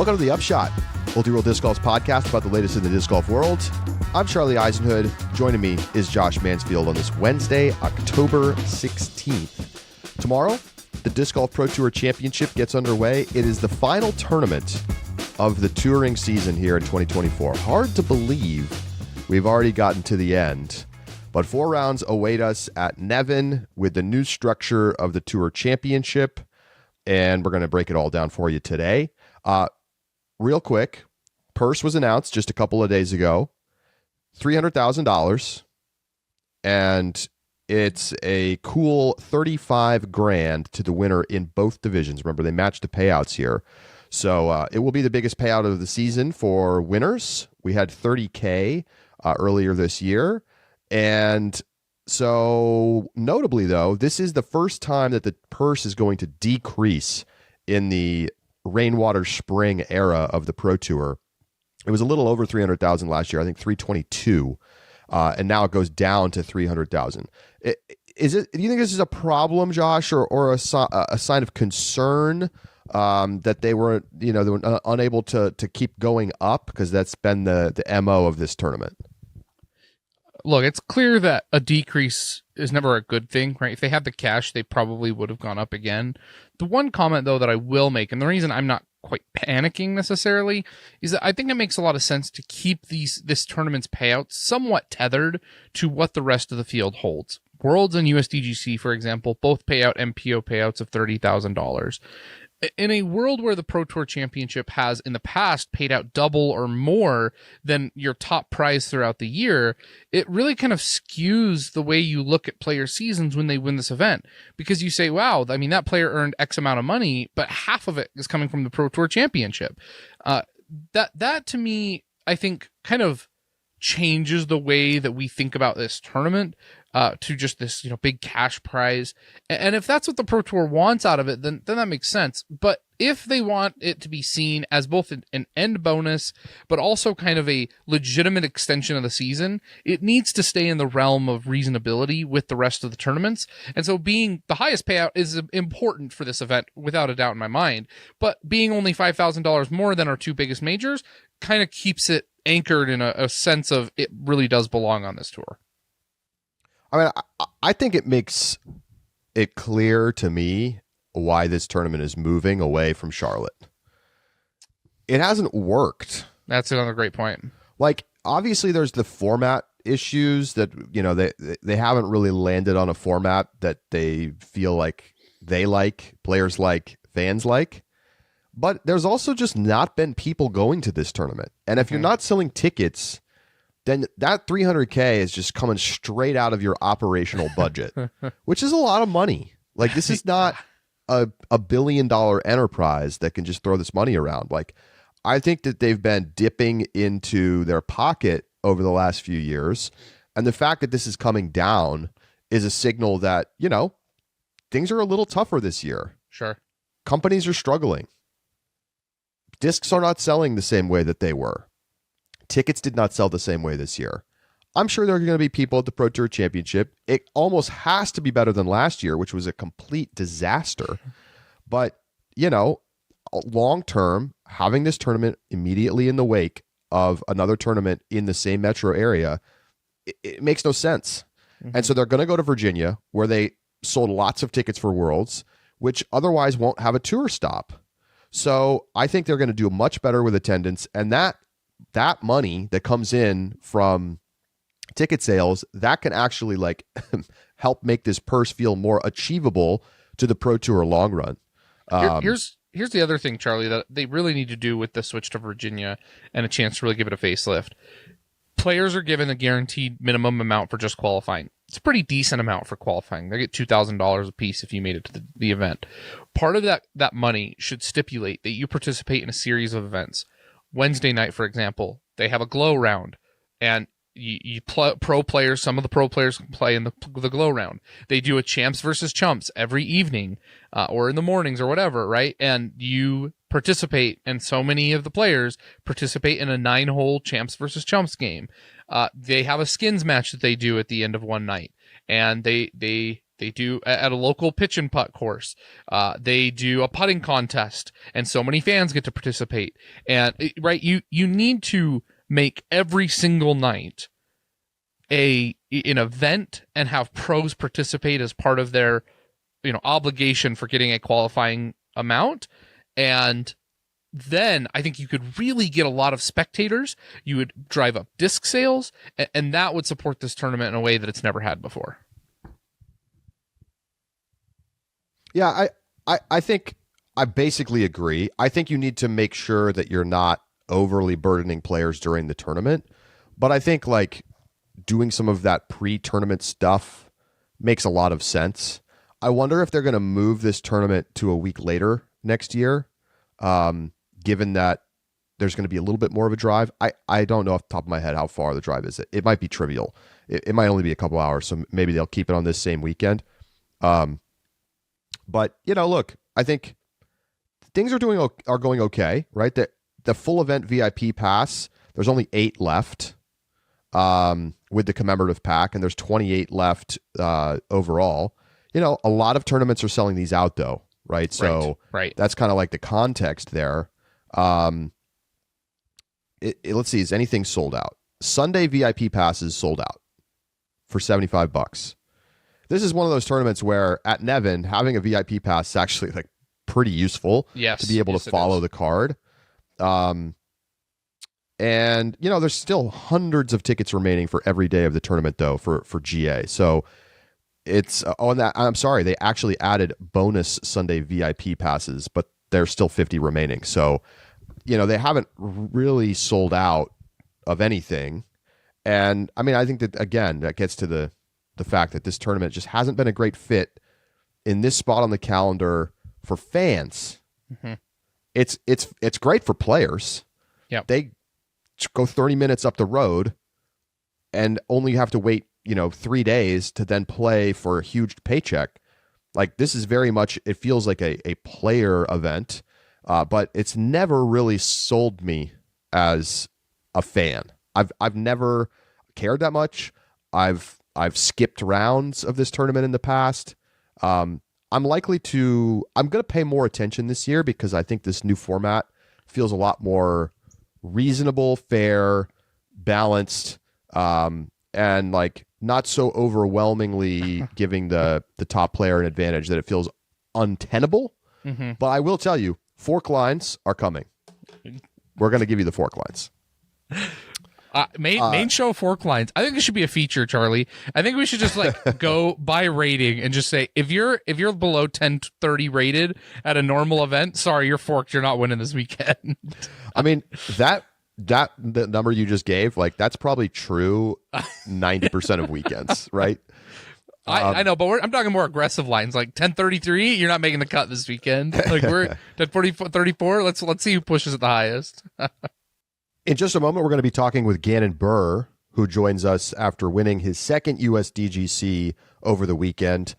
Welcome to the Upshot, Multi-World Disc Golf's podcast about the latest in the disc golf world. I'm Charlie Eisenhood. Joining me is Josh Mansfield on this Wednesday, October 16th. Tomorrow, the Disc Golf Pro Tour Championship gets underway. It is the final tournament of the touring season here in 2024. Hard to believe we've already gotten to the end, but 4 rounds await us at Nevin with the new structure of the Tour Championship, and we're going to break it all down for you today. Real quick, purse was announced just a couple of days ago, $300,000, and it's a cool $35,000 to the winner in both divisions. Remember, they matched the payouts here. So it will be the biggest payout of the season for winners. We had $30K earlier this year. And so notably, though, this is the first time that the purse is going to decrease in the rainwater spring era of the Pro Tour. It was a little over 300,000 last year, I think 322, and now it goes down to 300,000. Do you think this is a problem, Josh, or a sign of concern that they were unable to keep going up, because that's been the MO of this tournament? Look, it's clear that a decrease is never a good thing, right? If they had the cash, they probably would have gone up again. The one comment, though, that I will make, and the reason I'm not quite panicking necessarily, is that I think it makes a lot of sense to keep this tournament's payouts somewhat tethered to what the rest of the field holds. Worlds and USDGC, for example, both pay out MPO payouts of $30,000. In a world where the Pro Tour Championship has in the past paid out double or more than your top prize throughout the year, it really kind of skews the way you look at player seasons when they win this event. Because you say, wow, I mean, that player earned X amount of money, but half of it is coming from the Pro Tour Championship. That to me, I think, kind of changes the way that we think about this tournament. To just this, big cash prize. And if that's what the Pro Tour wants out of it, then that makes sense. But if they want it to be seen as both an end bonus, but also kind of a legitimate extension of the season, it needs to stay in the realm of reasonability with the rest of the tournaments. And so being the highest payout is important for this event, without a doubt in my mind. But being only $5,000 more than our 2 biggest majors kind of keeps it anchored in a sense of it really does belong on this tour. I mean, I think it makes it clear to me why this tournament is moving away from Charlotte. It hasn't worked. That's another great point. Like, obviously, there's the format issues that, they haven't really landed on a format that they feel like they like, players like, fans like. But there's also just not been people going to this tournament. And if you're not selling tickets, then that $300K is just coming straight out of your operational budget, which is a lot of money. Like, this is not a $1 billion enterprise that can just throw this money around. Like, I think that they've been dipping into their pocket over the last few years. And the fact that this is coming down is a signal that, things are a little tougher this year. Sure. Companies are struggling. Discs are not selling the same way that they were. Tickets did not sell the same way this year. I'm sure there are going to be people at the Pro Tour Championship. It almost has to be better than last year, which was a complete disaster. But, long term, having this tournament immediately in the wake of another tournament in the same metro area, it makes no sense. Mm-hmm. And so they're going to go to Virginia, where they sold lots of tickets for Worlds, which otherwise won't have a tour stop. So I think they're going to do much better with attendance, and that money that comes in from ticket sales, that can actually help make this purse feel more achievable to the Pro Tour long run. Here's the other thing, Charlie, that they really need to do with the switch to Virginia and a chance to really give it a facelift. Players are given a guaranteed minimum amount for just qualifying. It's a pretty decent amount for qualifying. They get $2,000 a piece if you made it to the event. Part of that money should stipulate that you participate in a series of events. Wednesday night, for example, they have a glow round, and pro players, some of the pro players can play in the glow round. They do a champs versus chumps every evening, or in the mornings or whatever, right? And you participate, and so many of the players participate in a 9-hole champs versus chumps game. They have a skins match that they do at the end of one night, and they They do at a local pitch and putt course. They do a putting contest, and so many fans get to participate. And right, you need to make every single night an event and have pros participate as part of their obligation for getting a qualifying amount. And then I think you could really get a lot of spectators. You would drive up disc sales, and that would support this tournament in a way that it's never had before. Yeah, I think I basically agree. I think you need to make sure that you're not overly burdening players during the tournament. But I think like doing some of that pre-tournament stuff makes a lot of sense. I wonder if they're going to move this tournament to a week later next year, given that there's going to be a little bit more of a drive. I don't know off the top of my head how far the drive is. It might be trivial. It might only be a couple hours, so maybe they'll keep it on this same weekend. But, look, I think things are going okay, right? The full event VIP pass, there's only 8 left with the commemorative pack, and there's 28 left overall. A lot of tournaments are selling these out, though, right? So right. That's kind of like the context there. Let's see, is anything sold out? Sunday VIP passes sold out for $75. This is one of those tournaments where at Nevin, having a VIP pass is actually like pretty useful to be able to follow the card. And, there's still hundreds of tickets remaining for every day of the tournament, though, for GA. So it's, I'm sorry, they actually added bonus Sunday VIP passes, but there's still 50 remaining. So, they haven't really sold out of anything. And I mean, I think that, again, that gets to the fact that this tournament just hasn't been a great fit in this spot on the calendar for fans. Mm-hmm. It's great for players. Yeah, they go 30 minutes up the road and only have to wait 3 days to then play for a huge paycheck. Like, this is very much, it feels like a player event, but it's never really sold me as a fan. I've never cared that much. I've skipped rounds of this tournament in the past. I'm going to pay more attention this year because I think this new format feels a lot more reasonable, fair, balanced, and like not so overwhelmingly giving the top player an advantage that it feels untenable. Mm-hmm. But I will tell you, fork lines are coming. We're going to give you the fork lines. Main show fork lines. I think it should be a feature, Charlie. I think we should just like go by rating and just say if you're below 1030 rated at a normal event, sorry, you're forked. You're not winning this weekend. I mean, the number you just gave, like that's probably true 90% of weekends, right? I know, but I'm talking more aggressive lines, like 1033. You're not making the cut this weekend. Like we're 1034. Let's see who pushes it the highest. In just a moment, we're going to be talking with Gannon Buhr, who joins us after winning his second USDGC over the weekend.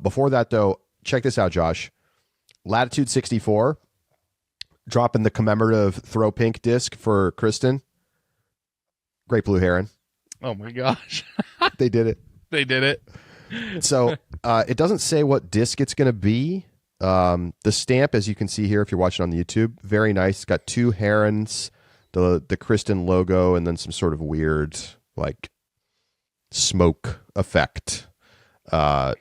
Before that, though, check this out, Josh. Latitude 64, dropping the commemorative throw pink disc for Kristen. Great Blue Heron. Oh, my gosh. They did it. They did it. So it doesn't say what disc it's going to be. The stamp, as you can see here, if you're watching on the YouTube, very nice. It's got 2 herons, the Kristen logo, and then some sort of weird like smoke effect.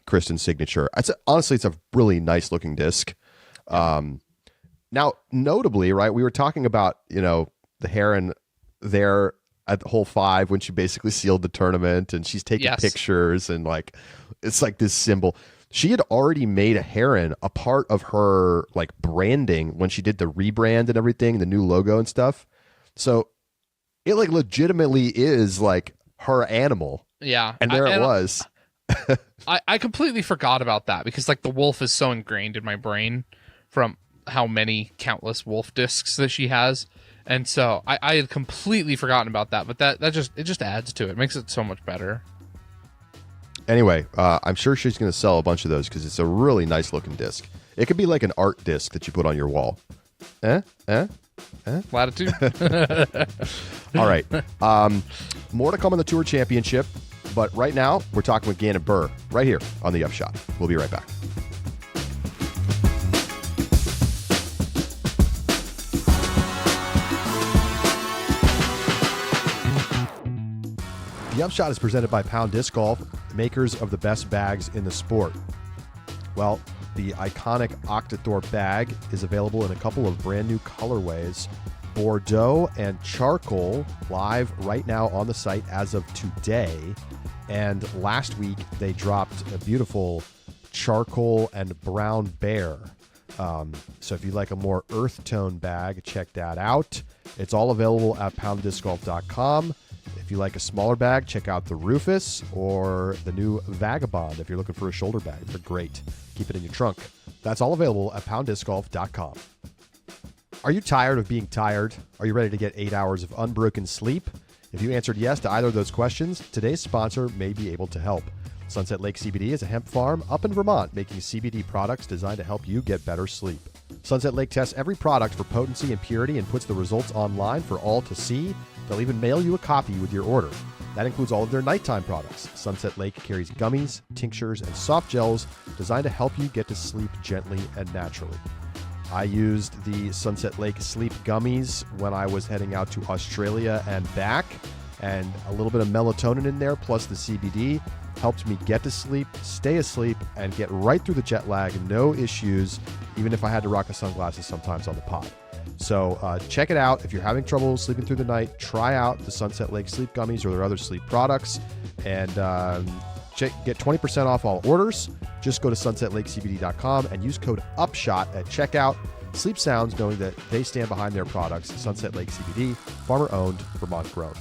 Kristen signature. Honestly, it's a really nice looking disc. Now, notably, right, we were talking about the heron there at hole 5 when she basically sealed the tournament, and she's taking pictures, and like it's like this symbol. She had already made a heron a part of her like branding when she did the rebrand and everything, the new logo and stuff. So it like legitimately is like her animal. Yeah. And there it was. I completely forgot about that because like the wolf is so ingrained in my brain from how many countless wolf discs that she has. And so I had completely forgotten about that, but that just adds to it. It makes it so much better. Anyway, I'm sure she's going to sell a bunch of those because it's a really nice looking disc. It could be like an art disc that you put on your wall. Latitude. All right. More to come on the Tour Championship. But right now, we're talking with Gannon Buhr right here on the Upshot. We'll be right back. The Upshot is presented by Pound Disc Golf, makers of the best bags in the sport. Well, the iconic Octathor bag is available in a couple of brand new colorways, Bordeaux and Charcoal, live right now on the site as of today. And last week, they dropped a beautiful Charcoal and Brown Bear. So if you like a more earth tone bag, check that out. It's all available at pounddiscgolf.com. If you like a smaller bag, check out the Rufus or the new Vagabond if you're looking for a shoulder bag. They're great. Keep it in your trunk. That's all available at pounddiscgolf.com. Are you tired of being tired? Are you ready to get 8 hours of unbroken sleep? If you answered yes to either of those questions, today's sponsor may be able to help. Sunset Lake CBD is a hemp farm up in Vermont making CBD products designed to help you get better sleep. Sunset Lake tests every product for potency and purity and puts the results online for all to see. They'll even mail you a copy with your order. That includes all of their nighttime products. Sunset Lake carries gummies, tinctures, and soft gels designed to help you get to sleep gently and naturally. I used the Sunset Lake Sleep Gummies when I was heading out to Australia and back, and a little bit of melatonin in there, plus the CBD, helped me get to sleep, stay asleep, and get right through the jet lag. No issues, even if I had to rock the sunglasses sometimes on the pod. So check it out. If you're having trouble sleeping through the night, try out the Sunset Lake Sleep Gummies or their other sleep products, and get 20% off all orders. Just go to sunsetlakecbd.com and use code UPSHOT at checkout. Sleep sounds knowing that they stand behind their products. Sunset Lake CBD, farmer-owned, Vermont-grown.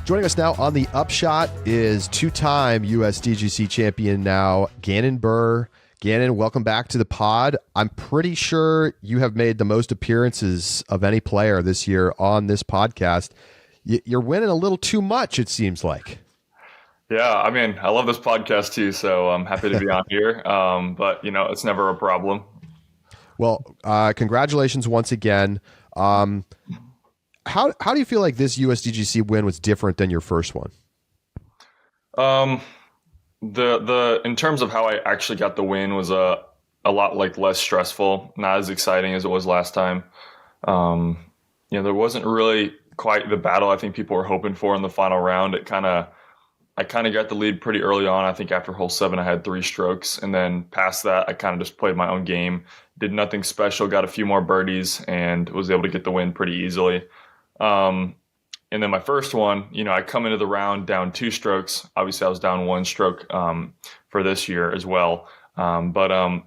Joining us now on the Upshot is two-time USDGC champion now, Gannon Buhr. Gannon, welcome back to the pod. I'm pretty sure you have made the most appearances of any player this year on this podcast. You're winning a little too much, it seems like. Yeah, I mean, I love this podcast too, so I'm happy to be on here. But, it's never a problem. Well, congratulations once again. How do you feel like this USDGC win was different than your first one? In terms of how I actually got the win was a lot less stressful, not as exciting as it was last time. There wasn't really quite the battle I think people were hoping for in the final round. I kind of got the lead pretty early on. I think after hole 7 I had 3 strokes, and then past that I kind of just played my own game, did nothing special, got a few more birdies, and was able to get the win pretty easily. And then my first one, I come into the round down 2 strokes. Obviously, I was down 1 stroke for this year as well. But I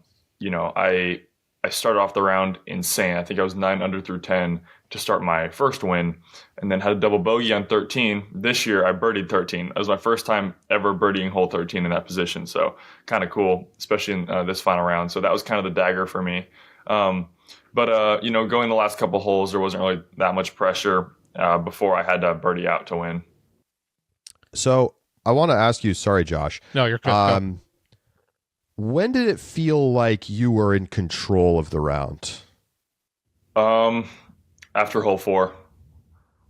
started off the round insane. I think I was 9 under through 10 to start my first win, and then had a double bogey on 13. This year, I birdied 13. It was my first time ever birdieing hole 13 in that position. So kind of cool, especially in this final round. So that was kind of the dagger for me. But going the last couple holes, there wasn't really that much pressure before I had to birdie out to win. So I want to ask you, sorry, Josh. No, you're good. When did it feel like you were in control of the round? After hole 4,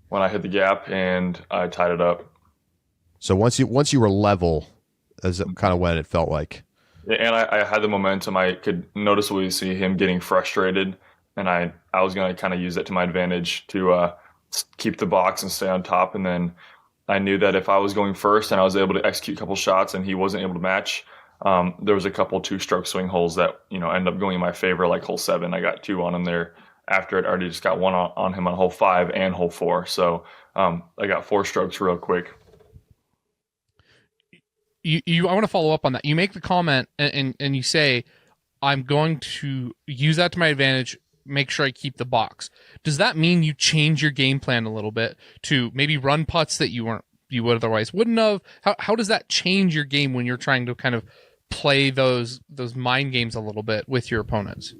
when I hit the gap and I tied it up. So once you were level, is kind of when it felt like. Yeah, and I had the momentum. I could noticeably see him getting frustrated, and I was going to kind of use it to my advantage to keep the box and stay on top. And then I knew that if I was going first and I was able to execute a couple shots and he wasn't able to match, there was a couple 2-stroke swing holes that ended up going in my favor, like hole 7. I got 2 on him there after it already just got 1 on him on hole 5 and hole 4. So I got 4 strokes real quick. I want to follow up on that. You make the comment and you say, I'm going to use that to my advantage, make sure I keep the box. Does that mean you change your game plan a little bit to maybe run putts that you would otherwise wouldn't have? How does that change your game when you're trying to kind of play those mind games a little bit with your opponents?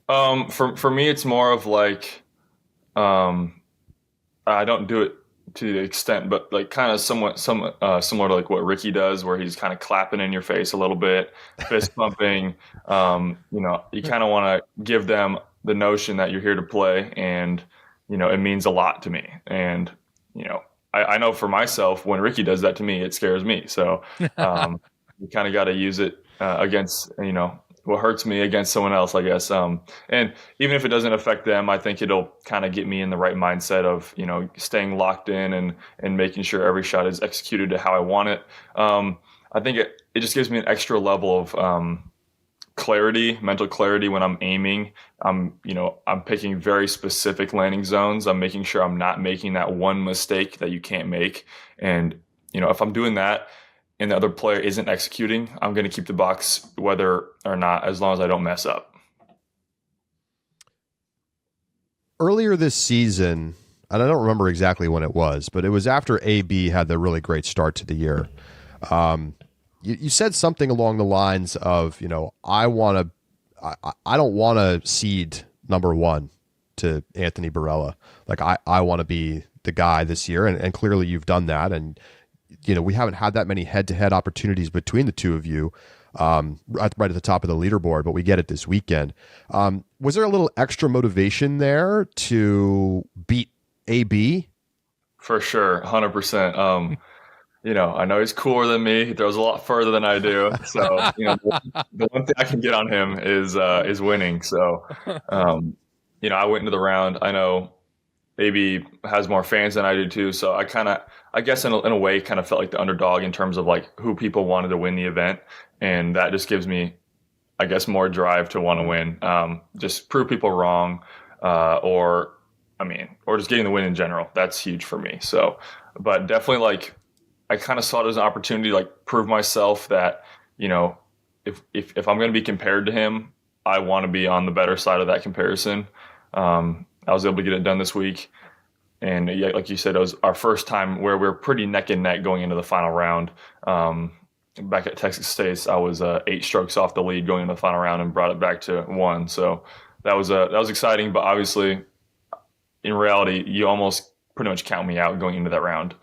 For me, it's more of like, I don't do it to the extent, but like kind of somewhat similar to like what Ricky does, where he's kind of clapping in your face a little bit, fist pumping. You kind of want to give them the notion that you're here to play, and it means a lot to me. And I know for myself, when Ricky does that to me, it scares me. So you kind of got to use it against what hurts me against someone else, I guess. And even if it doesn't affect them, I think it'll kind of get me in the right mindset of, staying locked in and making sure every shot is executed to how I want it. I think it just gives me an extra level of mental clarity when I'm aiming. I'm picking very specific landing zones. I'm making sure I'm not making that one mistake that you can't make. And, if I'm doing that, and the other player isn't executing, I'm going to keep the box whether or not, as long as I don't mess up. Earlier this season, and I don't remember exactly when it was, but it was after AB had the really great start to the year. You said something along the lines of, I don't want to cede number one to Anthony Barella. Like I want to be the guy this year. And clearly you've done that. And, we haven't had that many head-to-head opportunities between the two of you right at the top of the leaderboard, but we get it this weekend. Was there a little extra motivation there to beat AB? For sure, 100%. I know he's cooler than me. He throws a lot further than I do. So, the one thing I can get on him is winning. So, I went into the round. I know AB has more fans than I do too. So I guess in a way, kind of felt like the underdog in terms of like who people wanted to win the event. And that just gives me, I guess, more drive to want to win. Just prove people wrong, or just getting the win in general. That's huge for me. So, but definitely like, I kind of saw it as an opportunity to like prove myself that, if I'm going to be compared to him, I want to be on the better side of that comparison. I was able to get it done this week. And yeah, like you said, it was our first time where we were pretty neck and neck going into the final round. Back at Texas State, I was 8 strokes off the lead going into the final round and brought it back to 1. So that was exciting, but obviously in reality, you almost pretty much count me out going into that round.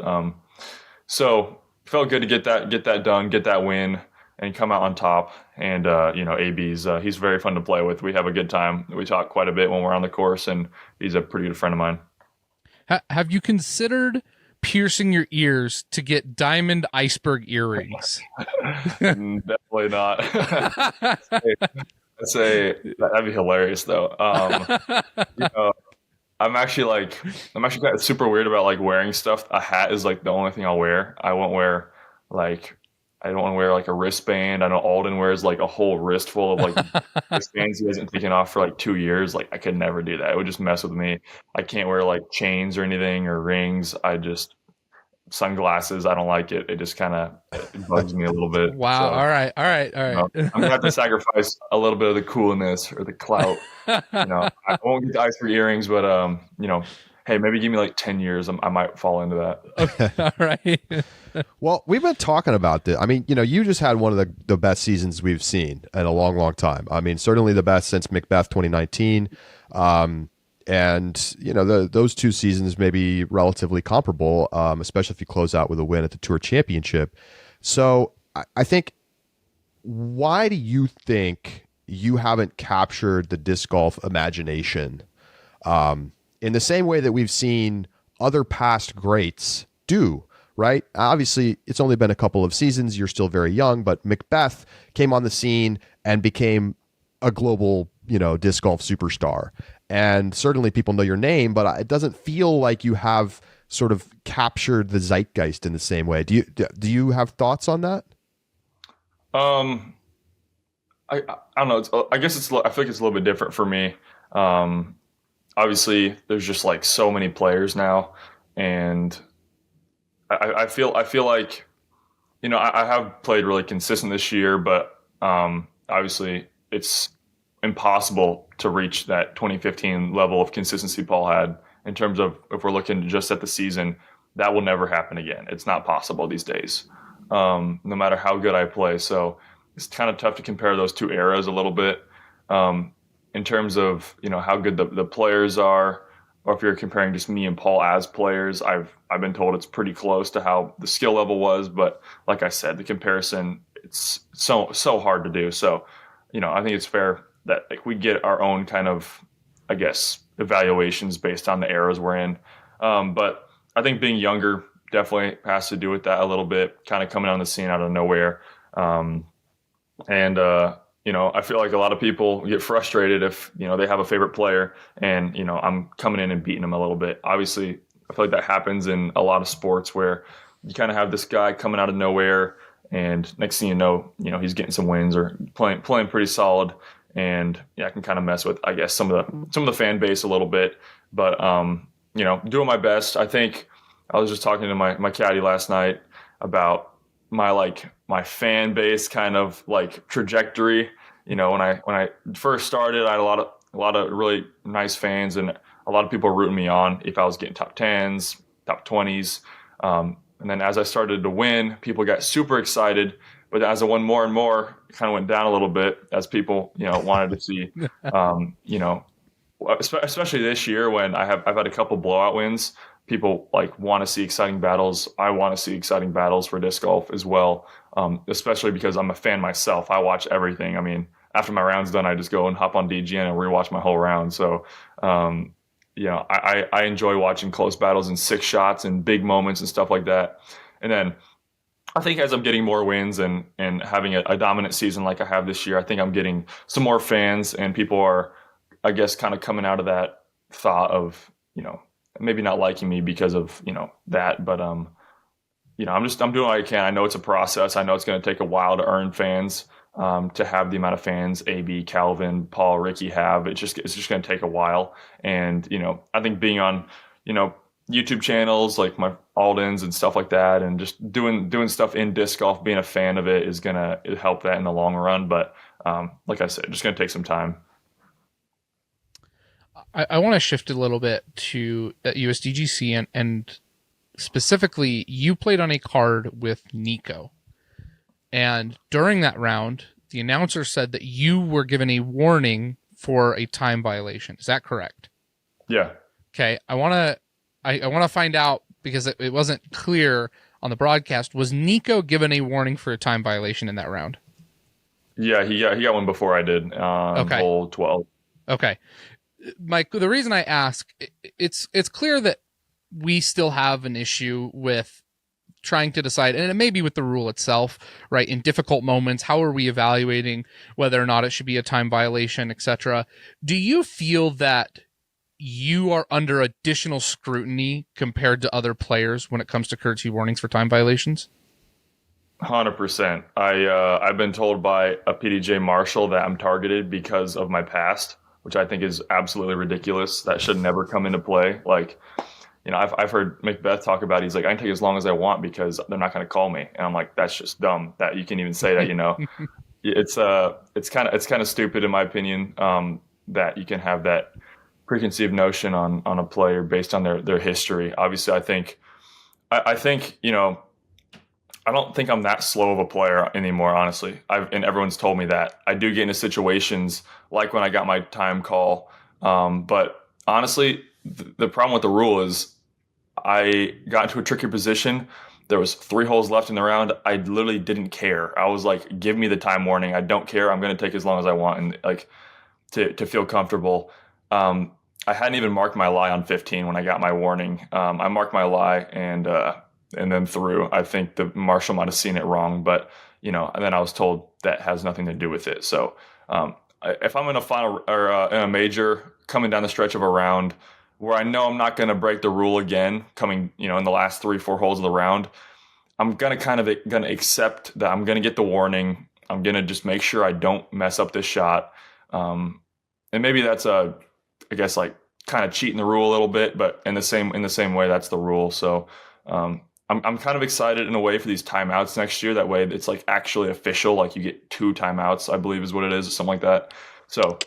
So felt good to get that done, get that win, and come out on top. And AB's he's very fun to play with. We have a good time. We talk quite a bit when we're on the course, and he's a pretty good friend of mine. Have you considered piercing your ears to get diamond iceberg earrings? Definitely not. I'd say that'd be hilarious though. I'm actually kind of super weird about like wearing stuff. A hat is like the only thing I'll wear. I don't want to wear like a wristband. I know Alden wears like a whole wrist full of like wristbands he hasn't taken off for like 2 years. Like I could never do that. It would just mess with me. I can't wear like chains or anything or rings. Sunglasses. I don't like it. It just kind of bugs me a little bit. Wow. So, All right. I'm gonna have to sacrifice a little bit of the coolness or the clout. I won't get the iceberg earrings, but hey, maybe give me like 10 years. I might fall into that. Okay. All right. Well, we've been talking about this. I mean, you just had one of the best seasons we've seen in a long, long time. I mean, certainly the best since Macbeth 2019. And those two seasons may be relatively comparable, especially if you close out with a win at the Tour Championship. So I think, why do you think you haven't captured the disc golf imagination in the same way that we've seen other past greats do? Right? Obviously, it's only been a couple of seasons. You're still very young, but Macbeth came on the scene and became a global, disc golf superstar. And certainly people know your name, but it doesn't feel like you have sort of captured the zeitgeist in the same way. Do you have thoughts on that? I don't know. I guess I feel like it's a little bit different for me. Obviously, there's just like so many players now, and I feel like, I have played really consistent this year, but obviously it's impossible to reach that 2015 level of consistency Paul had in terms of, if we're looking just at the season, that will never happen again. It's not possible these days, no matter how good I play. So it's kind of tough to compare those two eras a little bit in terms of, how good the players are. or if you're comparing just me and Paul as players, I've been told it's pretty close to how the skill level was. But like I said, the comparison, it's so hard to do. So, I think it's fair that like we get our own kind of, I guess, evaluations based on the eras we're in. But I think being younger definitely has to do with that a little bit, kind of coming on the scene out of nowhere. I feel like a lot of people get frustrated if, they have a favorite player and, I'm coming in and beating them a little bit. Obviously, I feel like that happens in a lot of sports where you kind of have this guy coming out of nowhere and next thing you know, he's getting some wins or playing pretty solid. And I can kind of mess with, I guess, some of the fan base a little bit, but, doing my best. I think I was just talking to my caddy last night about my fan base kind of like trajectory. When I first started, I had a lot of really nice fans and a lot of people rooting me on if I was getting top 10s, top 20s. And then as I started to win, people got super excited. But as I won more and more, it kind of went down a little bit as people, wanted to see, especially this year when I've had a couple blowout wins. People want to see exciting battles. I want to see exciting battles for disc golf as well, especially because I'm a fan myself. I watch everything. I mean, after my round's done, I just go and hop on DGN and rewatch my whole round. So, I enjoy watching close battles and 6 shots and big moments and stuff like that. And then I think as I'm getting more wins and having a dominant season like I have this year, I think I'm getting some more fans and people are, I guess, kind of coming out of that thought of, maybe not liking me because of, that, but, I'm doing what I can. I know it's a process. I know it's going to take a while to earn fans, to have the amount of fans AB, Calvin, Paul, Ricky have. It's just going to take a while. And, I think being on, YouTube channels like my Aldens and stuff like that, and just doing stuff in disc golf, being a fan of it is going to help that in the long run. But, like I said, just going to take some time. I want to shift a little bit to USDGC and specifically you played on a card with Nico. And during that round, the announcer said that you were given a warning for a time violation. Is that correct? Yeah. Okay. I want to find out because it wasn't clear on the broadcast. Was Nico given a warning for a time violation in that round? Yeah, he got one before I did. Okay. Hole 12. Okay. Mike, the reason I ask, it's clear that we still have an issue with trying to decide, and it may be with the rule itself, right? In difficult moments, how are we evaluating whether or not it should be a time violation, etc.? Do you feel that you are under additional scrutiny compared to other players when it comes to courtesy warnings for time violations? 100%. I've been told by a PDJ marshal that I'm targeted because of my past, which I think is absolutely ridiculous. That should never come into play. Like, I've heard Macbeth talk about, he's like, I can take as long as I want because they're not going to call me. And I'm like, that's just dumb that you can even say that, It's kind of stupid in my opinion, that you can have that preconceived notion on a player based on their history. Obviously, I think, I don't think I'm that slow of a player anymore, honestly. And everyone's told me that. I do get into situations like when I got my time call. But honestly, the problem with the rule is I got into a tricky position. There was 3 holes left in the round. I literally didn't care. I was like, give me the time warning. I don't care. I'm going to take as long as I want and like to feel comfortable. I hadn't even marked my lie on 15 when I got my warning. I marked my lie and then threw. I think the marshal might have seen it wrong, but and then I was told that has nothing to do with it. So if I'm in a final or in a major coming down the stretch of a round where I know I'm not going to break the rule again, coming in the last 3-4 holes of the round, I'm gonna accept that I'm gonna get the warning. I'm gonna just make sure I don't mess up this shot, and maybe that's I guess like kind of cheating the rule a little bit, but in the same way that's the rule. So. I'm kind of excited in a way for these timeouts next year. That way it's like actually official. Like you get 2 timeouts, I believe is what it is, or something like that. So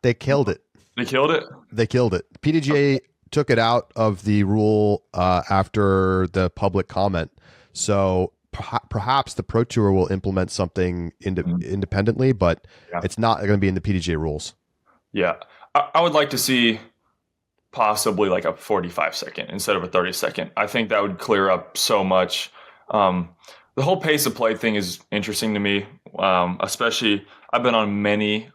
they killed it. They killed it? They killed it. PDGA took it out of the rule after the public comment. So perhaps the Pro Tour will implement something independently, but it's not going to be in the PDGA rules. Yeah. I would like to see possibly like a 45-second instead of a 30-second. I think that would clear up so much. The whole pace of play thing is interesting to me, especially I've been on many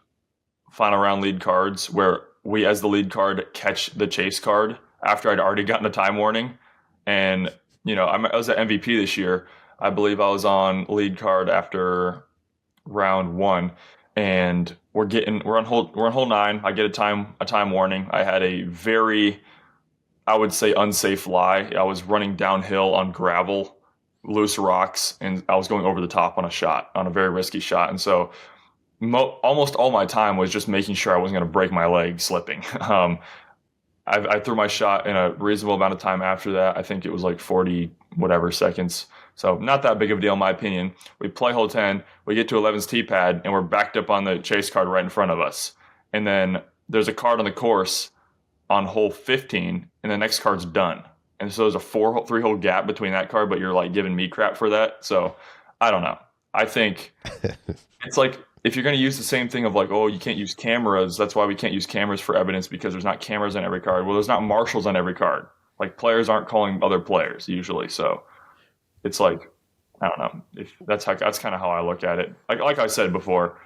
final round lead cards where we, as the lead card, catch the chase card after I'd already gotten a time warning. And, I was at MVP this year. I believe I was on lead card after round 1, and we're on hole 9. I get a time warning. I had a very, I would say, unsafe lie. I was running downhill on gravel, loose rocks, and I was going over the top on a very risky shot. And so almost all my time was just making sure I wasn't going to break my leg slipping. I threw my shot in a reasonable amount of time after that. I think it was like 40 whatever seconds. So not that big of a deal in my opinion. We play hole 10, we get to 11's tee pad, and we're backed up on the chase card right in front of us. And then there's a card on the course on hole 15, and the next card's done. And so there's a 3-hole gap between that card, but you're like giving me crap for that. So I don't know. I think it's like, if you're going to use the same thing of like, oh, you can't use cameras, that's why we can't use cameras for evidence, because there's not cameras on every card. Well, there's not marshals on every card. Like, players aren't calling other players usually. So it's like, I don't know. That's kind of how I look at it. Like I said before,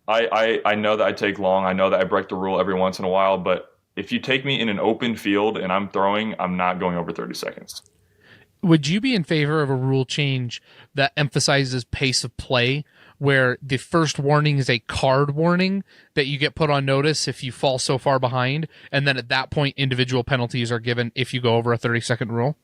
I know that I take long. I know that I break the rule every once in a while. But if you take me in an open field and I'm throwing, I'm not going over 30 seconds. Would you be in favor of a rule change that emphasizes pace of play, where the first warning is a card warning that you get put on notice if you fall so far behind, and then at that point individual penalties are given if you go over a 30-second rule?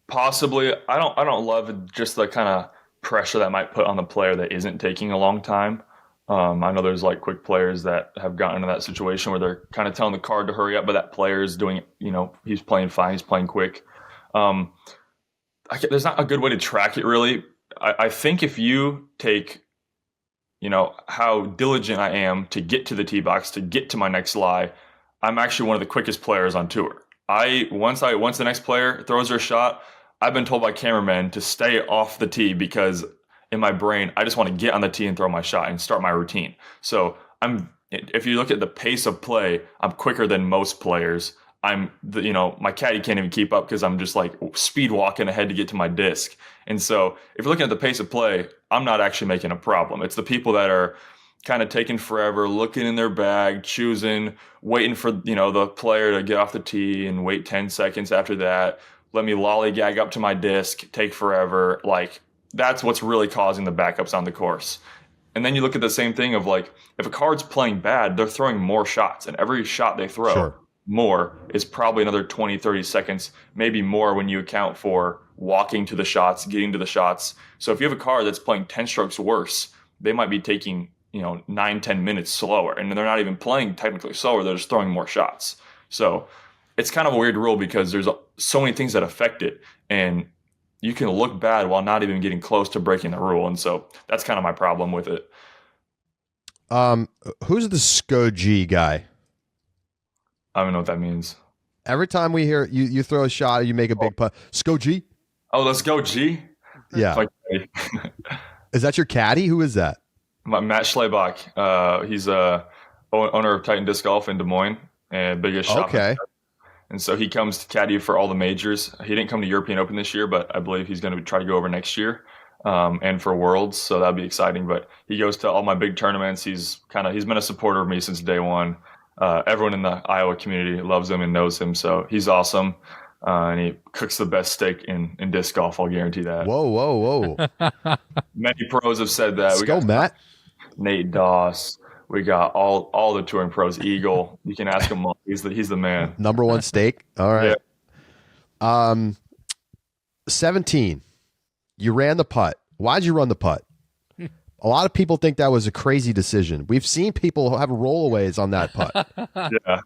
Possibly. I don't love just the kind of pressure that might put on the player that isn't taking a long time. I know there's like quick players that have gotten into that situation where they're kind of telling the card to hurry up, but that player is doing, he's playing fine, he's playing quick. There's not a good way to track it really. I think if you take, how diligent I am to get to the tee box, to get to my next lie, I'm actually one of the quickest players on tour. Once the next player throws their shot, I've been told by cameramen to stay off the tee, because in my brain, I just want to get on the tee and throw my shot and start my routine. So if you look at the pace of play, I'm quicker than most players. My caddy can't even keep up because I'm just like speed walking ahead to get to my disc. And so if you're looking at the pace of play, I'm not actually making a problem. It's the people that are kind of taking forever, looking in their bag, choosing, waiting for, the player to get off the tee and wait 10 seconds after that. Let me lollygag up to my disc, take forever. Like, that's what's really causing the backups on the course. And then you look at the same thing of like, if a card's playing bad, they're throwing more shots, and every shot they throw, sure, more is probably another 20, 30 seconds, maybe more when you account for walking to the shots, getting to the shots. So if you have a card that's playing 10 strokes worse, they might be taking, 9, 10 minutes slower, and they're not even playing technically slower. They're just throwing more shots. So it's kind of a weird rule because there's so many things that affect it, and you can look bad while not even getting close to breaking the rule. And so that's kind of my problem with it. Who's the SCOG guy? I don't know what that means. Every time we hear you throw a shot, you make a big putt. SCOG? Oh, let's go, G. Yeah. Is that your caddy? Who is that? Matt Schlebach. He's owner of Titan Disc Golf in Des Moines and biggest shop. Okay. And so he comes to caddy for all the majors. He didn't come to European Open this year, but I believe he's going to try to go over next year, and for Worlds. So that'd be exciting. But he goes to all my big tournaments. He's been a supporter of me since day one. Everyone in the Iowa community loves him and knows him. So he's awesome. And he cooks the best steak in disc golf. I'll guarantee that. Whoa. Many pros have said that. Let's go, Matt. Nate Doss. We got all the touring pros. Eagle. You can ask him. He's the man. Number one steak. All right. Yeah. 17. You ran the putt. Why'd you run the putt? A lot of people think that was a crazy decision. We've seen people have rollaways on that putt. Yeah.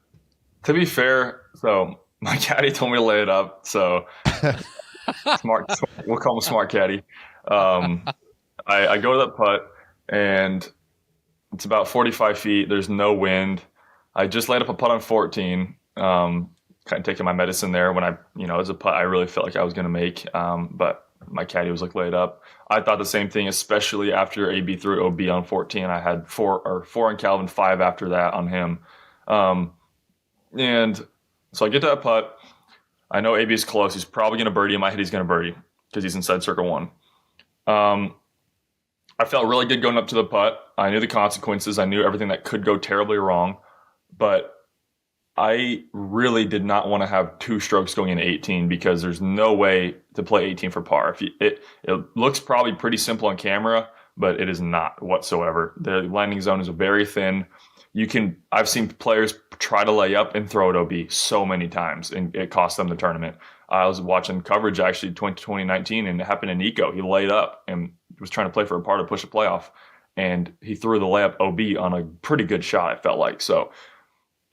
To be fair, so my caddy told me to lay it up. So smart. We'll call him Smart Caddy. I go to that putt, and it's about 45 feet. There's no wind. I just laid up a putt on 14. Kind of taking my medicine there when it was a putt I really felt like I was going to make. But my caddy was like, laid up. I thought the same thing, especially after AB threw OB on 14. I had four on Calvin, 5 after that on him. And so I get to that putt. I know AB is close. He's probably going to birdie. In my head, he's going to birdie because he's inside circle one. I felt really good going up to the putt. I knew the consequences. I knew everything that could go terribly wrong. But I really did not want to have 2 strokes going into 18 because there's no way to play 18 for par. It looks probably pretty simple on camera, but it is not whatsoever. The landing zone is very thin. I've seen players try to lay up and throw it OB so many times, and it cost them the tournament. I was watching coverage actually 2019, and it happened to Nico. He laid up and was trying to play for a par to push a playoff, and he threw the layup OB on a pretty good shot, it felt like. So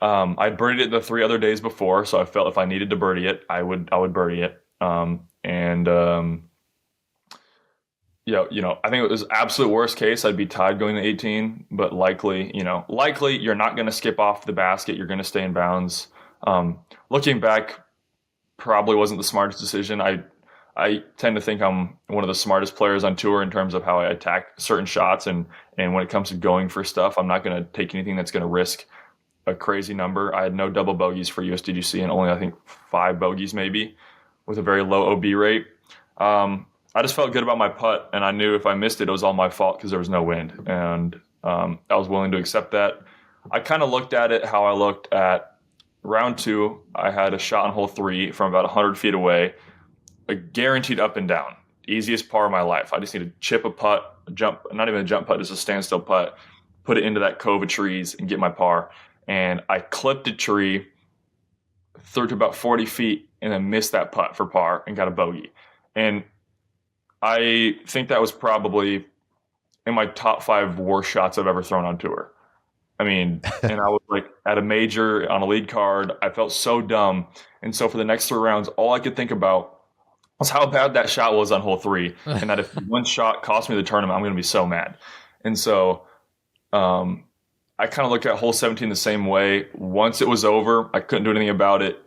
I birdied it the 3 other days before, so I felt if I needed to birdie it, I would birdie it. I think it was absolute worst case. I'd be tied going to 18, but likely you're not going to skip off the basket. You're going to stay in bounds. Looking back, probably wasn't the smartest decision. I tend to think I'm one of the smartest players on tour in terms of how I attack certain shots. And when it comes to going for stuff, I'm not going to take anything that's going to risk a crazy number. I had no double bogeys for USDGC and only, I think, 5 bogeys maybe with a very low OB rate. I just felt good about my putt, and I knew if I missed it, it was all my fault because there was no wind. And I was willing to accept that. I kind of looked at it how I looked at round 2. I had a shot on hole 3 from about 100 feet away, a guaranteed up and down. Easiest par of my life. I just need to chip a putt, a jump, not even a jump putt, just a standstill putt, put it into that cove of trees and get my par. And I clipped a tree, threw it to about 40 feet, and then missed that putt for par and got a bogey. And I think that was probably in my top 5 worst shots I've ever thrown on tour. I mean, and I was like at a major on a lead card. I felt so dumb. And so for the next 3 rounds, all I could think about was how bad that shot was on hole 3. And that if one shot cost me the tournament, I'm going to be so mad. And so I kind of looked at hole 17 the same way. Once it was over, I couldn't do anything about it.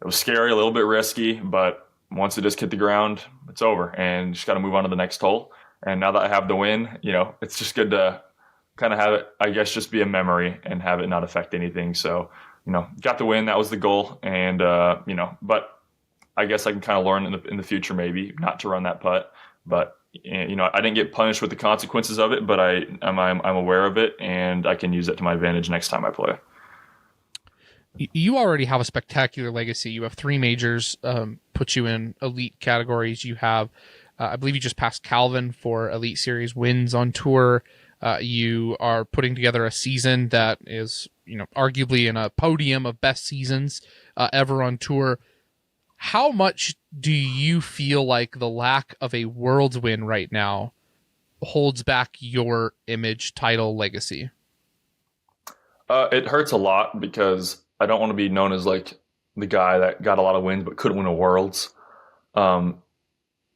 It was scary, a little bit risky, but once it just hit the ground, it's over, and just got to move on to the next hole. And now that I have the win, it's just good to kind of have it, I guess, just be a memory and have it not affect anything. So, got the win. That was the goal. And, but I guess I can kind of learn in the future, maybe not to run that putt. But, I didn't get punished with the consequences of it, but I'm aware of it, and I can use it to my advantage next time I play. You already have a spectacular legacy. You have 3 majors, put you in elite categories. You have, I believe you just passed Calvin for Elite Series wins on tour. You are putting together a season that is, arguably in a podium of best seasons ever on tour. How much do you feel like the lack of a Worlds win right now holds back your image, title, legacy? It hurts a lot because I don't want to be known as like the guy that got a lot of wins but couldn't win a Worlds. The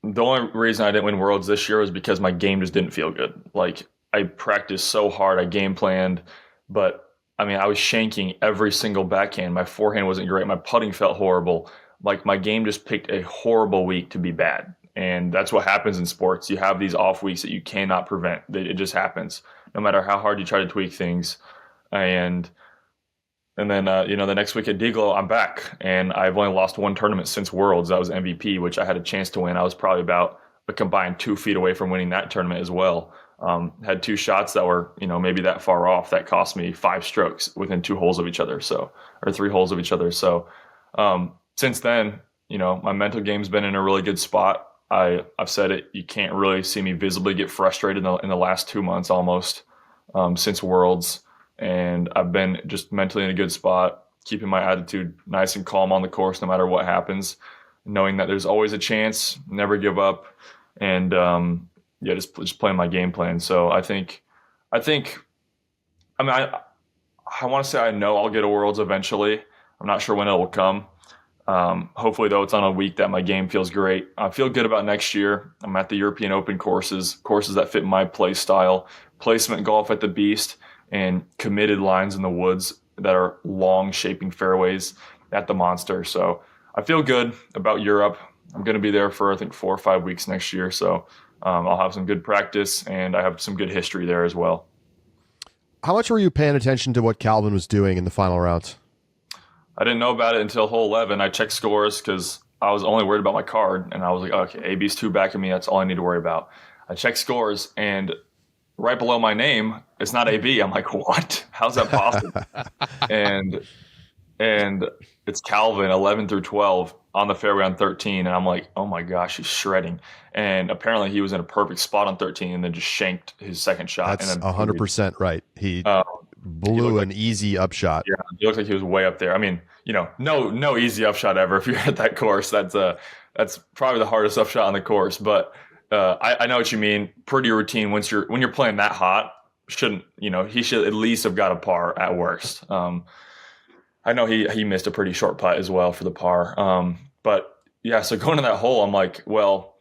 only reason I didn't win Worlds this year was because my game just didn't feel good. Like, I practiced so hard, I game planned, but I was shanking every single backhand. My forehand wasn't great. My putting felt horrible. Like, my game just picked a horrible week to be bad. And that's what happens in sports. You have these off weeks that you cannot prevent. It just happens, no matter how hard you try to tweak things. And then, the next week at D-Glow, I'm back. And I've only lost 1 tournament since Worlds. That was MVP, which I had a chance to win. I was probably about a combined 2 feet away from winning that tournament as well. Had 2 shots that were, maybe that far off. That cost me 5 strokes within 2 holes of each other. Or 3 holes of each other. So since then, my mental game's been in a really good spot. I've said it. You can't really see me visibly get frustrated in the last 2 months almost since Worlds. And I've been just mentally in a good spot, keeping my attitude nice and calm on the course no matter what happens, knowing that there's always a chance, never give up, and just playing my game plan. So I want to say I know I'll get a Worlds eventually. I'm not sure when it will come. Hopefully, though, it's on a week that my game feels great. I feel good about next year. I'm at the European Open courses that fit my play style, placement golf at the Beast, and committed lines in the woods that are long shaping fairways at the Monster. So I feel good about Europe. I'm going to be there for, I think, 4 or 5 weeks next year. So I'll have some good practice, and I have some good history there as well. How much were you paying attention to what Calvin was doing in the final rounds? I didn't know about it until hole 11. I checked scores because I was only worried about my card, and I was like, okay, AB's 2 back of me. That's all I need to worry about. I checked scores, and right below my name, it's not AB. I'm like, what? How's that possible? and it's Calvin, 11 through 12 on the fairway on 13, and I'm like, oh my gosh, he's shredding. And apparently he was in a perfect spot on 13 and then just shanked his second shot. That's and then 100% right. He blew an easy upshot. Yeah, he looked like he was way up there. I mean, no easy upshot ever. If you're at that course, that's probably the hardest upshot on the course. But I know what you mean. Pretty routine when you're playing that hot. He should at least have got a par at worst. I know he missed a pretty short putt as well for the par. But yeah, so going to that hole, I'm like, well,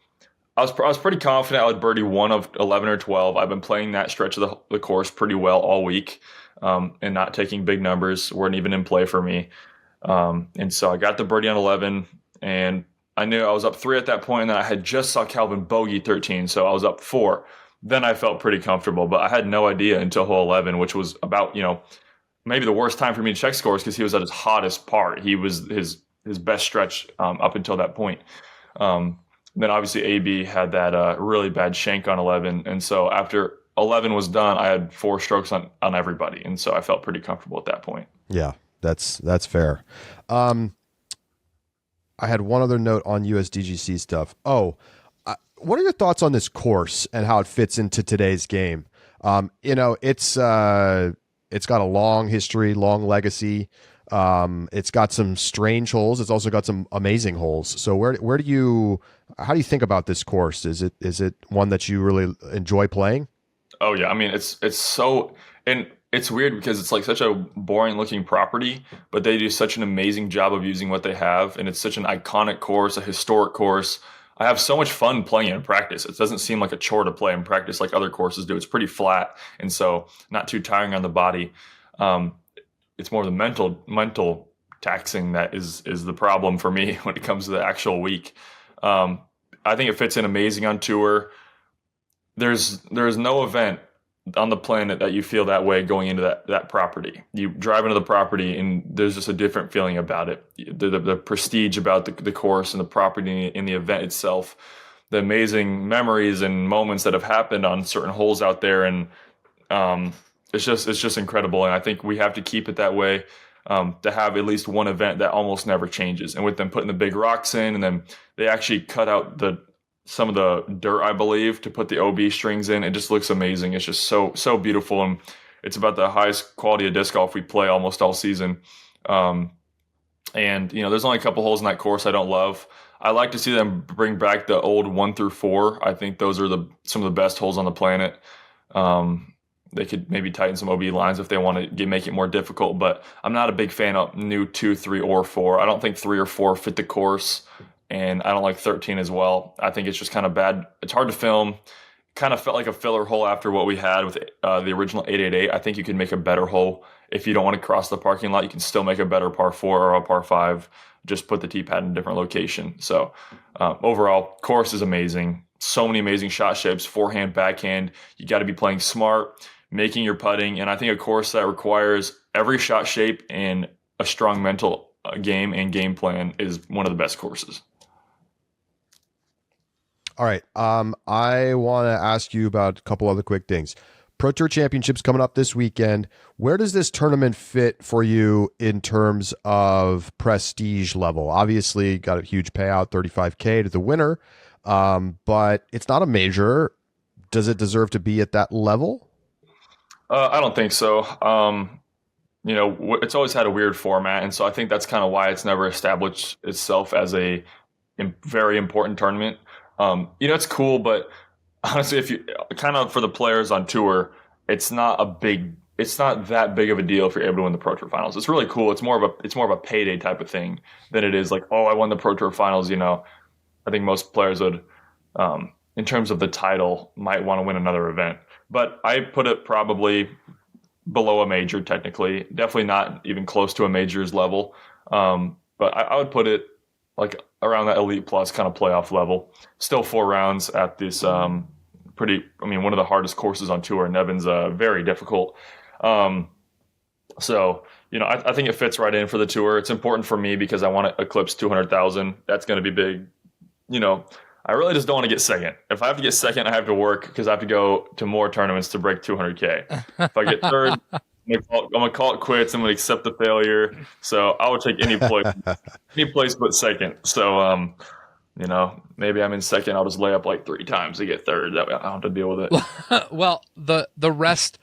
I was pretty confident I would birdie 1 of 11 or 12. I've been playing that stretch of the course pretty well all week, and not taking big numbers weren't even in play for me. And so I got the birdie on 11, and I knew I was up 3 at that point, and then I had just saw Calvin bogey 13, so I was up 4. Then I felt pretty comfortable, but I had no idea until hole 11, which was about, maybe the worst time for me to check scores because he was at his hottest part. He was his best stretch up until that point. Then obviously AB had that really bad shank on 11. And so after 11 was done, I had 4 strokes on everybody. And so I felt pretty comfortable at that point. Yeah, that's fair. I had one other note on USDGC stuff. What are your thoughts on this course and how it fits into today's game? It's got a long history, long legacy. It's got some strange holes. It's also got some amazing holes. So how do you think about this course? Is it one that you really enjoy playing? Oh yeah. I mean, it's so, and it's weird because it's like such a boring looking property, but they do such an amazing job of using what they have. And it's such an iconic course, a historic course. I have so much fun playing it in practice. It doesn't seem like a chore to play in practice like other courses do. It's pretty flat, and so not too tiring on the body. It's more the mental taxing that is the problem for me when it comes to the actual week. I think it fits in amazing on tour. There's no event on the planet that you feel that way going into that property. You drive into the property and there's just a different feeling about it. The prestige about the course and the property in the event itself, the amazing memories and moments that have happened on certain holes out there. And it's just incredible. And I think we have to keep it that way, to have at least one event that almost never changes. And with them putting the big rocks in, and then they actually cut out some of the dirt, I believe, to put the OB strings in. It just looks amazing. It's just so beautiful. And it's about the highest quality of disc golf we play almost all season. And, there's only a couple holes in that course I don't love. I like to see them bring back the old 1 through 4. I think those are some of the best holes on the planet. They could maybe tighten some OB lines if they want to make it more difficult, but I'm not a big fan of new 2, 3, or 4. I don't think 3 or 4 fit the course. And I don't like 13 as well. I think it's just kind of bad. It's hard to film. Kind of felt like a filler hole after what we had with the original 888. I think you can make a better hole. If you don't want to cross the parking lot, you can still make a better par 4 or a par 5. Just put the tee pad in a different location. So overall, course is amazing. So many amazing shot shapes, forehand, backhand. You got to be playing smart, making your putting. And I think a course that requires every shot shape and a strong mental game and game plan is one of the best courses. All right. I want to ask you about a couple other quick things. Pro Tour Championships coming up this weekend. Where does this tournament fit for you in terms of prestige level? Obviously, got a huge payout, $35K to the winner, but it's not a major. Does it deserve to be at that level? I don't think so. It's always had a weird format, and so I think that's kind of why it's never established itself as a very important tournament. It's cool, but honestly, if you kind of for the players on tour, it's not that big of a deal if you're able to win the Pro Tour Finals. It's really cool. It's more of a payday type of thing than it is like, oh, I won the Pro Tour Finals. I think most players would, in terms of the title, might want to win another event. But I put it probably below a major, technically. Definitely not even close to a major's level. But I would put it like around that Elite Plus kind of playoff level. Still 4 rounds at this one of the hardest courses on tour. Nevin's very difficult. So I think it fits right in for the tour. It's important for me because I want to eclipse 200,000. That's going to be big. I really just don't want to get second. If I have to get second, I have to work because I have to go to more tournaments to break 200K. If I get third, I'm gonna call it quits. I'm gonna accept the failure. So I would take any place but second. So maybe I'm in second. I'll just lay up like 3 times to get third. That way I don't have to deal with it. Well, the rest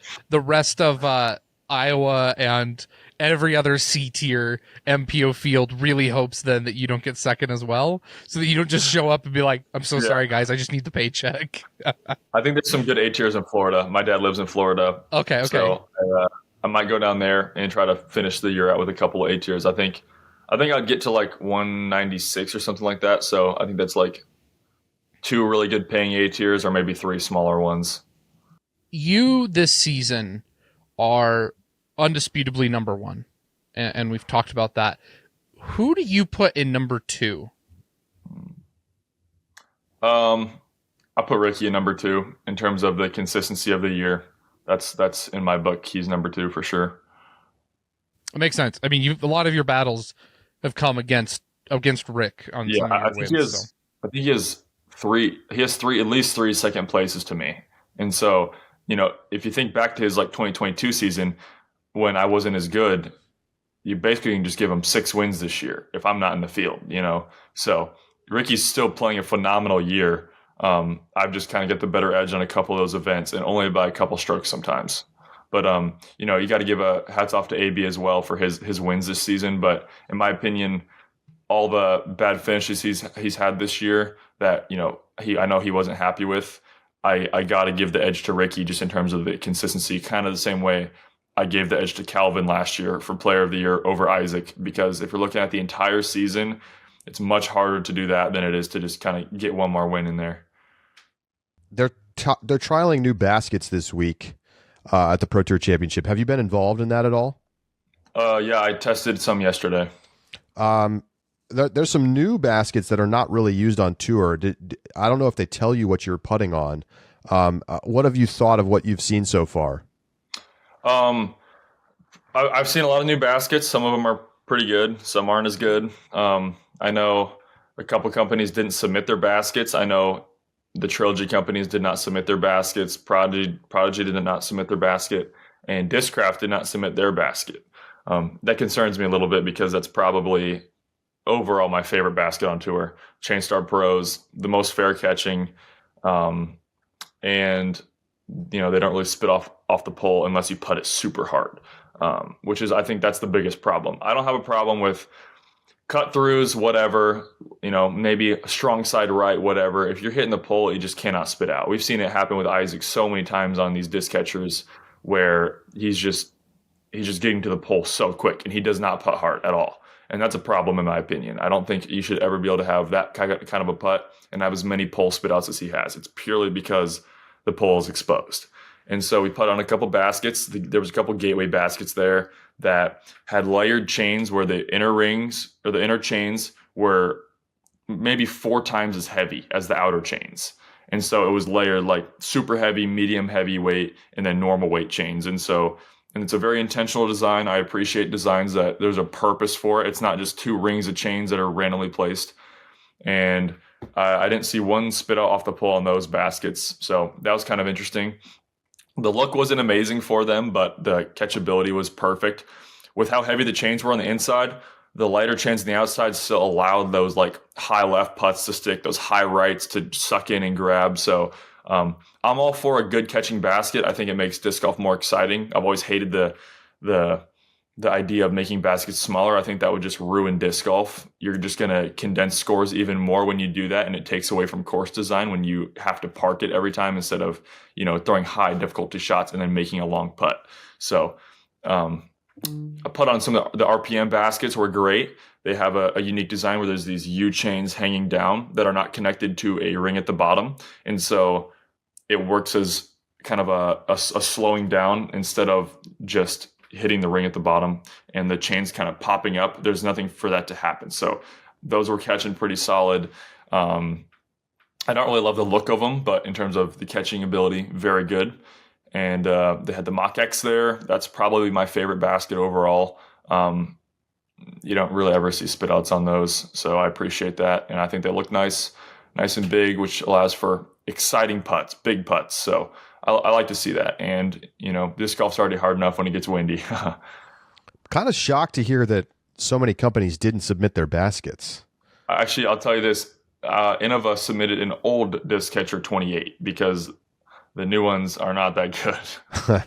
of Iowa and every other C tier MPO field really hopes then that you don't get second as well, so that you don't just show up and be like, I'm so sorry guys, I just need the paycheck. I think there's some good A tiers in Florida. My dad lives in Florida. Okay. So I might go down there and try to finish the year out with a couple of A tiers. I think I'd get to like 196 or something like that. So I think that's like 2 really good paying A tiers or maybe 3 smaller ones. You this season are undisputably number 1, and we've talked about that. Who do you put in number 2? I put Ricky in number 2 in terms of the consistency of the year. That's in my book. He's number 2 for sure. It makes sense. I mean, a lot of your battles have come against Rick on some of your wins. I think he has 3. He has at least 3 second places to me. And so, if you think back to his like 2022 season when I wasn't as good, you basically can just give him 6 wins this year if I'm not in the field. So Ricky's still playing a phenomenal year. I've just kind of get the better edge on a couple of those events, and only by a couple strokes sometimes. But you got to give a hats off to AB as well for his wins this season. But in my opinion, all the bad finishes he's had this year that I know he wasn't happy with, I got to give the edge to Ricky just in terms of the consistency, kind of the same way I gave the edge to Calvin last year for Player of the Year over Isaac. Because if you're looking at the entire season, it's much harder to do that than it is to just kind of get one more win in there. They're trialing new baskets this week at the Pro Tour Championship. Have you been involved in that at all? Yeah, I tested some yesterday. There's some new baskets that are not really used on tour. I don't know if they tell you what you're putting on. What have you thought of what you've seen so far? I've seen a lot of new baskets. Some of them are pretty good. Some aren't as good. I know a couple companies didn't submit their baskets. I know the Trilogy companies did not submit their baskets. Prodigy did not submit their basket, and Discraft did not submit their basket. That concerns me a little bit because that's probably overall my favorite basket on tour. Chainstar Pros, the most fair catching, and they don't really spit off the pole unless you putt it super hard, which is, I think that's the biggest problem. I don't have a problem with cut throughs, whatever, maybe a strong side right, whatever. If you're hitting the pole, you just cannot spit out. We've seen it happen with Isaac so many times on these disc catchers where he's just getting to the pole so quick and he does not putt hard at all. And that's a problem in my opinion. I don't think you should ever be able to have that kind of a putt and have as many pole spit outs as he has. It's purely because the pole is exposed. And so we put on a couple baskets. There was a couple gateway baskets there that had layered chains where the inner rings or the inner chains were maybe 4 times as heavy as the outer chains. And so it was layered like super heavy, medium heavy weight, and then normal weight chains. And it's a very intentional design. I appreciate designs that there's a purpose for it. It's not just 2 rings of chains that are randomly placed. And I didn't see one spit out off the pole on those baskets. So that was kind of interesting. The look wasn't amazing for them, but the catchability was perfect. With how heavy the chains were on the inside, the lighter chains on the outside still allowed those like high left putts to stick, those high rights to suck in and grab. So I'm all for a good catching basket. I think it makes disc golf more exciting. I've always hated the idea of making baskets smaller. I think that would just ruin disc golf. You're just going to condense scores even more when you do that, and it takes away from course design when you have to park it every time instead of throwing high difficulty shots and then making a long putt. So I put on some of the RPM baskets were great. They have a unique design where there's these U chains hanging down that are not connected to a ring at the bottom, and so it works as kind of a slowing down instead of just hitting the ring at the bottom and the chains kind of popping up. There's nothing for that to happen. So those were catching pretty solid. I don't really love the look of them, but in terms of the catching ability, very good. And they had the Mach X there. That's probably my favorite basket overall. You don't really ever see spit outs on those. So I appreciate that. And I think they look nice and big, which allows for exciting putts, big putts. So I like to see that. And, disc golf's already hard enough when it gets windy. Kind of shocked to hear that so many companies didn't submit their baskets. Actually, I'll tell you this. Innova submitted an old disc catcher 28 because the new ones are not that good.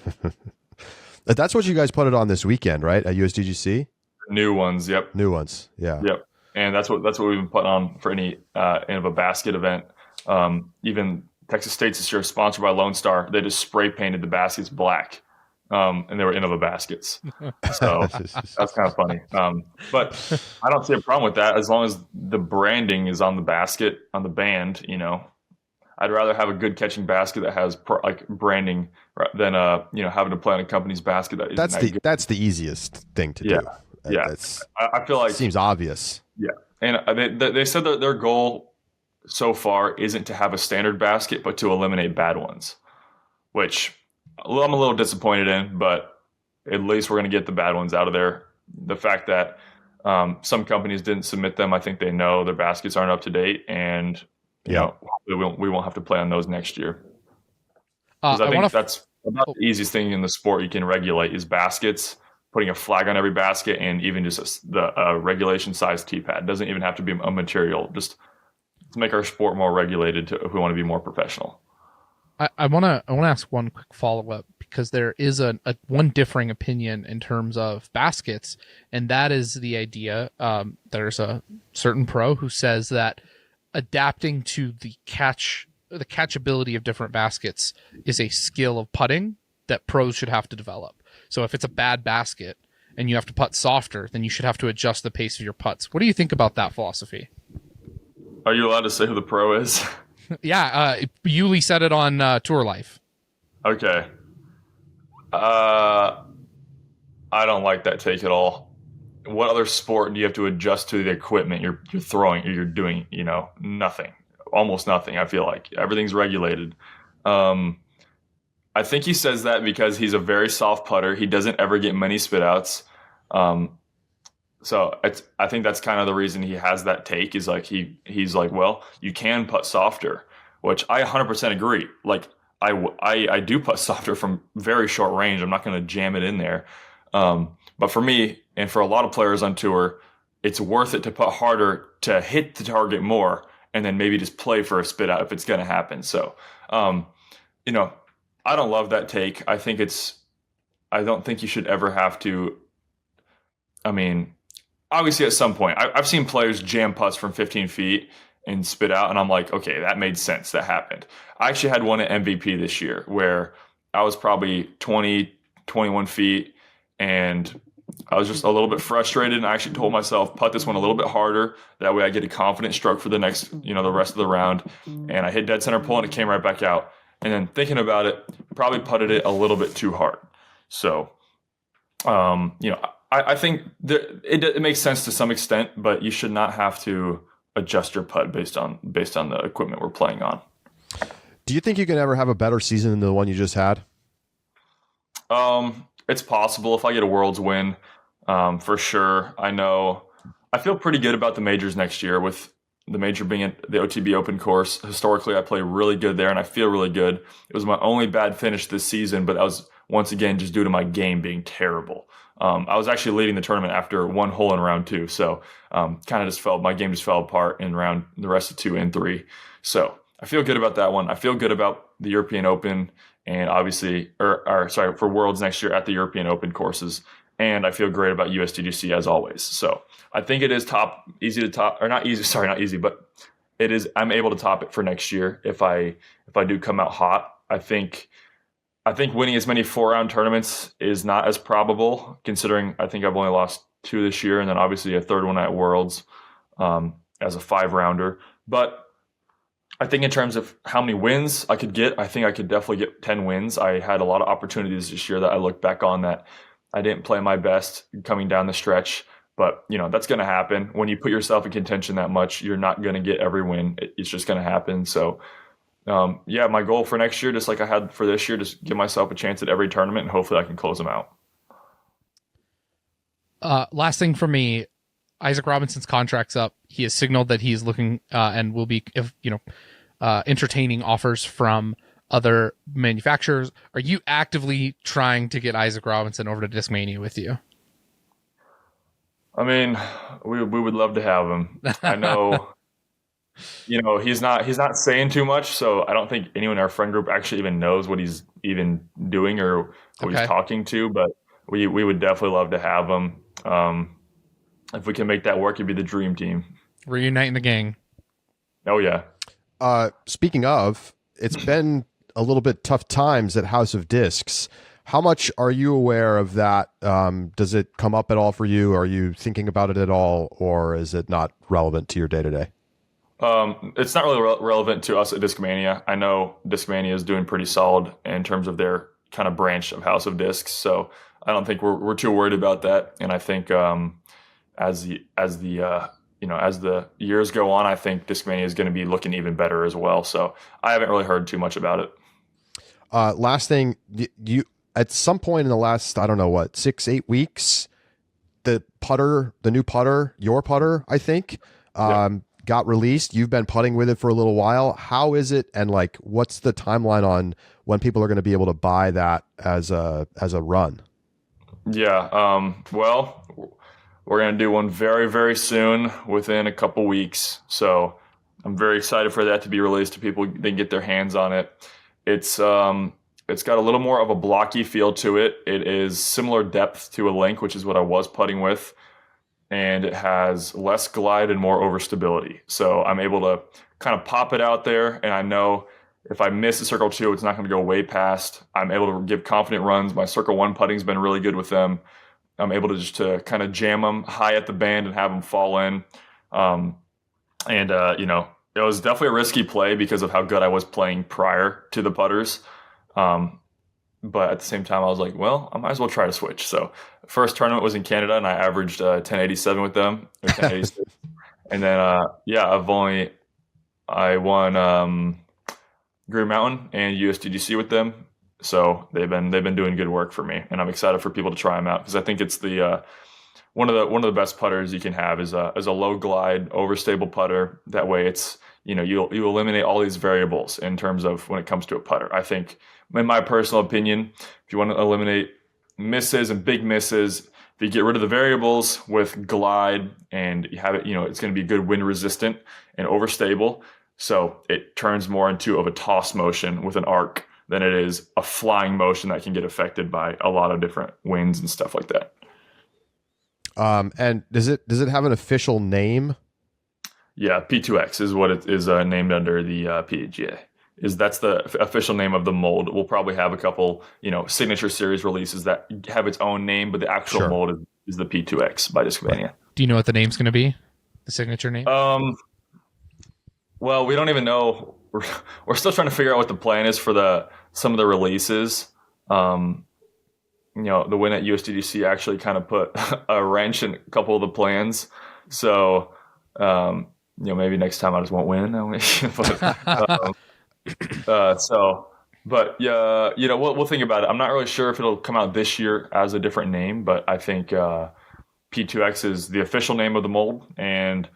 That's what you guys put it on this weekend, right? At USDGC? New ones, yep. New ones, yeah. Yep. And that's what we've been putting on for any Innova basket event. Even Texas State's this year, sponsored by Lone Star, they just spray painted the baskets black. And they were Innova baskets. So that's kind of funny. But I don't see a problem with that as long as the branding is on the basket, on the band, I'd rather have a good catching basket that has branding than having to play on a company's basket that isn't that's the easiest thing to do. Yeah. I feel like seems obvious. Yeah. And they said that their goal so far isn't to have a standard basket, but to eliminate bad ones, which I'm a little disappointed in, but at least we're going to get the bad ones out of there. The fact that some companies didn't submit them, I think they know their baskets aren't up to date, and we won't have to play on those next year. Because I think that's about the easiest thing in the sport you can regulate is baskets, putting a flag on every basket, and even just the regulation size tee pad. It doesn't even have to be a material, just to make our sport more regulated if we want to be more professional. I want to ask one quick follow-up because there is a one differing opinion in terms of baskets, and that is the idea. There's a certain pro who says that adapting to the catchability of different baskets is a skill of putting that pros should have to develop. So if it's a bad basket and you have to putt softer, then you should have to adjust the pace of your putts. What do you think about that philosophy? Are you allowed to say who the pro is? Yeah, Yuli said it on Tour Life. Okay. I don't like that take at all. What other sport do you have to adjust to the equipment you're throwing or you're doing? Nothing. Almost nothing, I feel like. Everything's regulated. I think he says that because he's a very soft putter. He doesn't ever get many spit outs. So I think that's kind of the reason he has that take is like he's like, well, you can putt softer, which I 100% agree. Like I do putt softer from very short range. I'm not going to jam it in there. But for me and for a lot of players on tour, it's worth it to putt harder to hit the target more and then maybe just play for a spit out if it's going to happen. So, I don't love that take. I don't think you should ever have to. I mean, obviously, at some point, I've seen players jam putts from 15 feet and spit out, and I'm like, okay, that made sense. That happened. I actually had one at MVP this year where I was probably 20, 21 feet, and I was just a little bit frustrated, and I actually told myself, putt this one a little bit harder. That way I get a confident stroke for the next, the rest of the round. And I hit dead center pull, and it came right back out. And then thinking about it, probably putted it a little bit too hard. So, I think it makes sense to some extent, but you should not have to adjust your putt based on the equipment we're playing on. Do you think you can ever have a better season than the one you just had? It's possible if I get a Worlds win, for sure. I feel pretty good about the majors next year with the major being at the OTB Open course. Historically, I play really good there, and I feel really good. It was my only bad finish this season, but that was once again just due to my game being terrible. I was actually leading the tournament after one hole in round 2, so my game just fell apart in the rest of 2 and 3. So I feel good about that one. I feel good about the European Open and obviously, for Worlds next year at the European Open courses, and I feel great about USDGC as always. So I think it is not easy, but it is. I'm able to top it for next year if I do come out hot. I think winning as many 4-round tournaments is not as probable, considering I think I've only lost 2 this year, and then obviously a third one at Worlds as a 5-rounder. But I think in terms of how many wins I could get, I think I could definitely get 10 wins. I had a lot of opportunities this year that I look back on that I didn't play my best coming down the stretch. But, that's going to happen. When you put yourself in contention that much, you're not going to get every win. It's just going to happen. So, my goal for next year, just like I had for this year, just give myself a chance at every tournament, and hopefully I can close them out. Last thing for me, Isaac Robinson's contract's up. He has signaled that he's looking and will be, entertaining offers from other manufacturers. Are you actively trying to get Isaac Robinson over to Discmania with you? I mean, we would love to have him. I know, he's not saying too much, so I don't think anyone in our friend group actually even knows what he's even doing or who he's talking to. But we would definitely love to have him. If we can make that work, it'd be the dream team. Reuniting the gang. Oh yeah. Speaking of, it's been a little bit tough times at House of Discs. How much are you aware of that? Does it come up at all for you? Are you thinking about it at all, or is it not relevant to your day-to-day? It's not really relevant to us at Discmania. I know Discmania is doing pretty solid in terms of their kind of branch of House of Discs, so I don't think we're too worried about that. And I think as the years go on, I think Discmania is going to be looking even better as well. So I haven't really heard too much about it. Last thing, you at some point in the last, 6-8 weeks, the new putter, your putter, I think, got released. You've been putting with it for a little while. How is it? And what's the timeline on when people are going to be able to buy that as a run? Yeah. Well, we're going to do one very, very soon within a couple weeks. So I'm very excited for that to be released to people. They can get their hands on it. It's got a little more of a blocky feel to it. It is similar depth to a Link, which is what I was putting with. And it has less glide and more overstability. So I'm able to kind of pop it out there. And I know if I miss a circle 2, it's not going to go way past. I'm able to give confident runs. My circle 1 putting's been really good with them. I'm able to just to kind of jam them high at the band and have them fall in. It was definitely a risky play because of how good I was playing prior to the putters. But at the same time, I was like, well, I might as well try to switch. So first tournament was in Canada, and I averaged 1087 with them, or 1086. And then, I won Green Mountain and USDGC with them. So they've been doing good work for me, and I'm excited for people to try them out because I think it's the one of the best putters you can have is a low glide, overstable putter. That way, it's you eliminate all these variables in terms of when it comes to a putter. I think, in my personal opinion, if you want to eliminate misses and big misses, if you get rid of the variables with glide and you have it, it's going to be good wind resistant and overstable. So it turns more into a toss motion with an arc than it is a flying motion that can get affected by a lot of different winds and stuff like that. And does it have an official name? Yeah, P2X is what it is named under the PDGA. That's the official name of the mold. We'll probably have a couple, signature series releases that have its own name, but the actual mold is the P2X by Discmania. Do you know what the name's going to be? The signature name? Well, we don't even know. We're still trying to figure out what the plan is for some of the releases. The win at USDGC actually kind of put a wrench in a couple of the plans. So, maybe next time I just won't win. We'll think about it. I'm not really sure if it'll come out this year as a different name, but I think P2X is the official name of the mold, and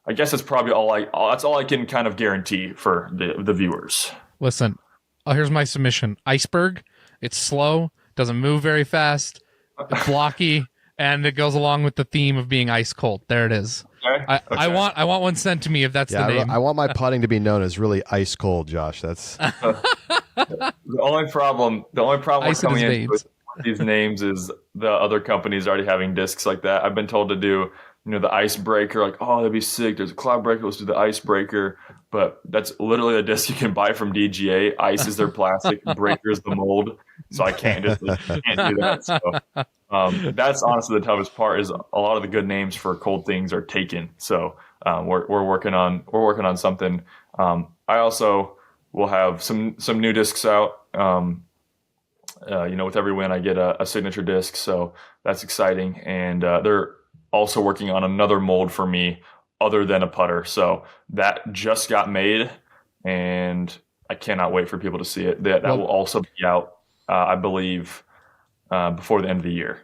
I guess it's probably that's all I can kind of guarantee for the viewers. Listen, here's my submission. Iceberg, it's slow, doesn't move very fast, it's blocky, and it goes along with the theme of being ice cold. There it is. Okay. I want one sent to me if that's the name. I want my putting to be known as really ice cold, Josh. That's the only problem with coming in with these names is the other companies already having discs like that. I've been told to do the icebreaker, that'd be sick. There's a cloud breaker, let's do the icebreaker. But that's literally a disc you can buy from DGA. Ice is their plastic, breaker is the mold. So I can't do that. So that's honestly the toughest part is a lot of the good names for cold things are taken. So we're working on something. I also will have some new discs out. With every win I get a signature disc. So that's exciting. And they're also working on another mold for me other than a putter. So that just got made, and I cannot wait for people to see it. That will also be out, I believe, before the end of the year.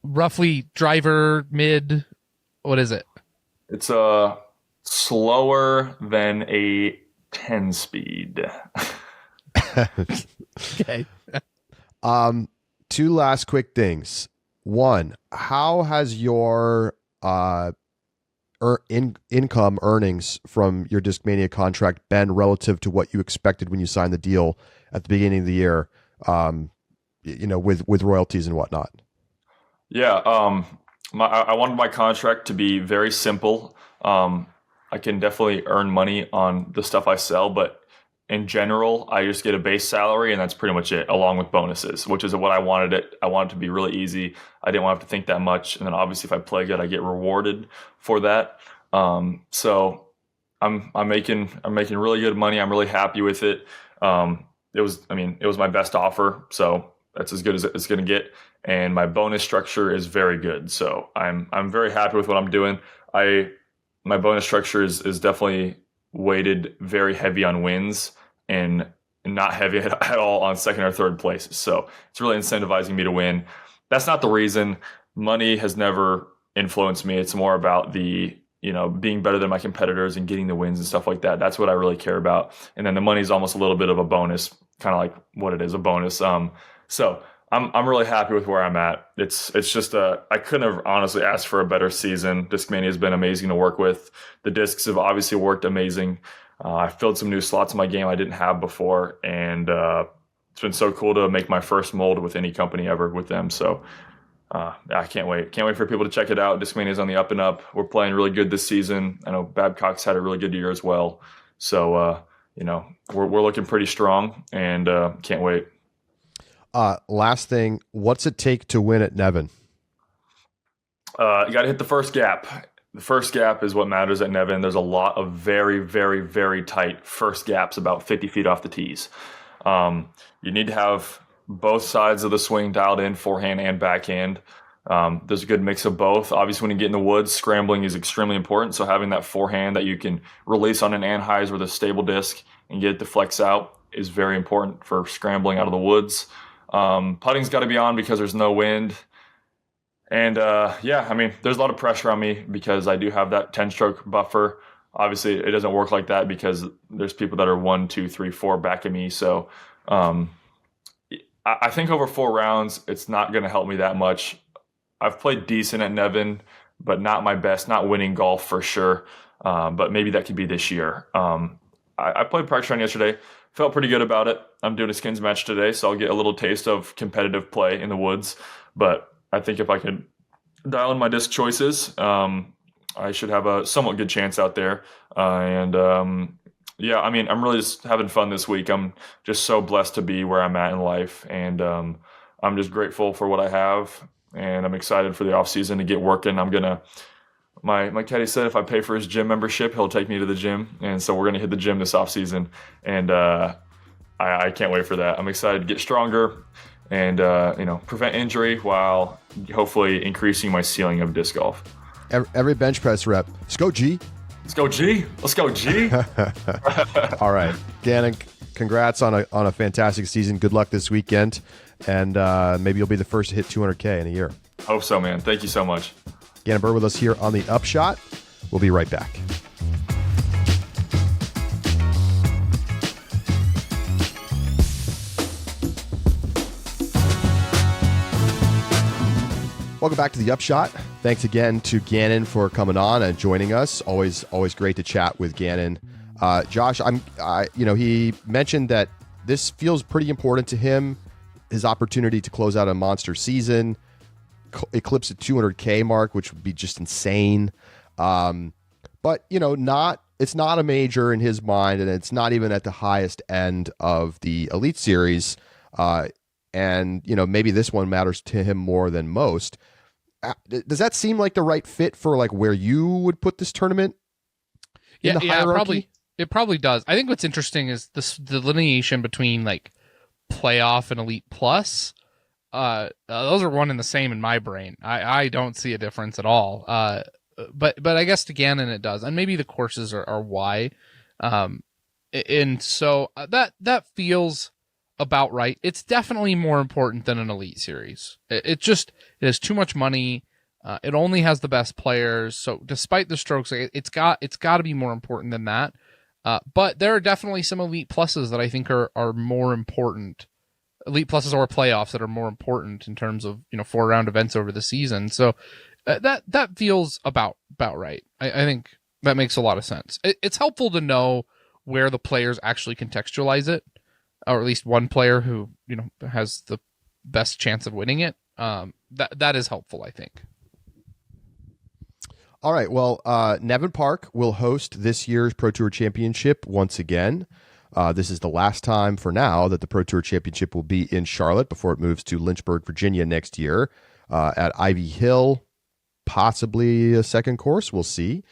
roughly driver mid. What is it? It's slower than a 10 speed. Okay. Two last quick things. One, how has your income earnings from your Discmania contract been relative to what you expected when you signed the deal at the beginning of the year? With royalties and whatnot. Yeah, I wanted my contract to be very simple. I can definitely earn money on the stuff I sell, but in general, I just get a base salary and that's pretty much it, along with bonuses, which is what I wanted it. I wanted it to be really easy. I didn't want to have to think that much. And then obviously if I play good, I get rewarded for that. So I'm making really good money. I'm really happy with it. It was my best offer. So that's as good as it's going to get. And my bonus structure is very good. So I'm very happy with what I'm doing. My bonus structure is definitely weighted very heavy on wins and not heavy at all on second or third place. So it's really incentivizing me to win. That's not the reason. Money has never influenced me. It's more about the, being better than my competitors and getting the wins and stuff like that. That's what I really care about. And then the money is almost a little bit of a bonus, kind of like what it is, a bonus. So I'm really happy with where I'm at. It's just I couldn't have honestly asked for a better season. Discmania has been amazing to work with. The discs have obviously worked amazing. I filled some new slots in my game I didn't have before, and it's been so cool to make my first mold with any company ever with them. So I can't wait. Can't wait for people to check it out. Discmania is on the up and up. We're playing really good this season. I know Babcock's had a really good year as well. So we're looking pretty strong, and can't wait. Last thing, what's it take to win at Nevin? You got to hit the first gap. The first gap is what matters at Nevin. There's a lot of very, very, very tight first gaps, about 50 feet off the tees. You need to have both sides of the swing dialed in, forehand and backhand. There's a good mix of both. Obviously, when you get in the woods, scrambling is extremely important. So having that forehand that you can release on an Anheuser with a stable disc and get it to flex out is very important for scrambling out of the woods. Putting's got to be on because there's no wind. And there's a lot of pressure on me because I do have that 10-stroke buffer. Obviously, it doesn't work like that because there's people that are 1, 2, 3, 4 back at me. So I think over 4 rounds, it's not going to help me that much. I've played decent at Nevin, but not my best, not winning golf for sure. But maybe that could be this year. I played practice round yesterday. Felt pretty good about it. I'm doing a skins match today, so I'll get a little taste of competitive play in the woods. But I think if I could dial in my disc choices, I should have a somewhat good chance out there. I'm really just having fun this week. I'm just so blessed to be where I'm at in life, and I'm just grateful for what I have, and I'm excited for the off season to get working. My caddy said if I pay for his gym membership, he'll take me to the gym. And so we're going to hit the gym this offseason. And I can't wait for that. I'm excited to get stronger and, prevent injury while hopefully increasing my ceiling of disc golf. Every bench press rep. Let's go, G. Let's go, G. Let's go, G. All right. Gannon, congrats on a fantastic season. Good luck this weekend. And maybe you'll be the first to hit 200K in a year. Hope so, man. Thank you so much. Gannon Buhr with us here on the Upshot. We'll be right back. Welcome back to the Upshot. Thanks again to Gannon for coming on and joining us. Always great to chat with Gannon. Josh, he mentioned that this feels pretty important to him. His opportunity to close out a monster season, eclipse the 200K mark, which would be just insane. But it's not a major in his mind, and it's not even at the highest end of the Elite Series. Maybe this one matters to him more than most. Does that seem like the right fit for like where you would put this tournament? In the hierarchy? It probably does. I think what's interesting is the delineation between like playoff and Elite Plus. Those are one and the same in my brain. I don't see a difference at all. But I guess to Gannon it does, and maybe the courses are why. And so that feels about right. It's definitely more important than an Elite Series. It has too much money. It only has the best players. So despite the strokes, it's got to be more important than that. But there are definitely some Elite Pluses that I think are more important. Elite Pluses or playoffs that are more important in terms of 4-round events over the season. So that feels about right. I think that makes a lot of sense. It's helpful to know where the players actually contextualize it, or at least one player who has the best chance of winning it. That is helpful, I think. All right. Well, Nevin Park will host this year's Pro Tour Championship once again. This is the last time for now that the Pro Tour Championship will be in Charlotte before it moves to Lynchburg, Virginia next year at Ivy Hill, possibly a second course. We'll see.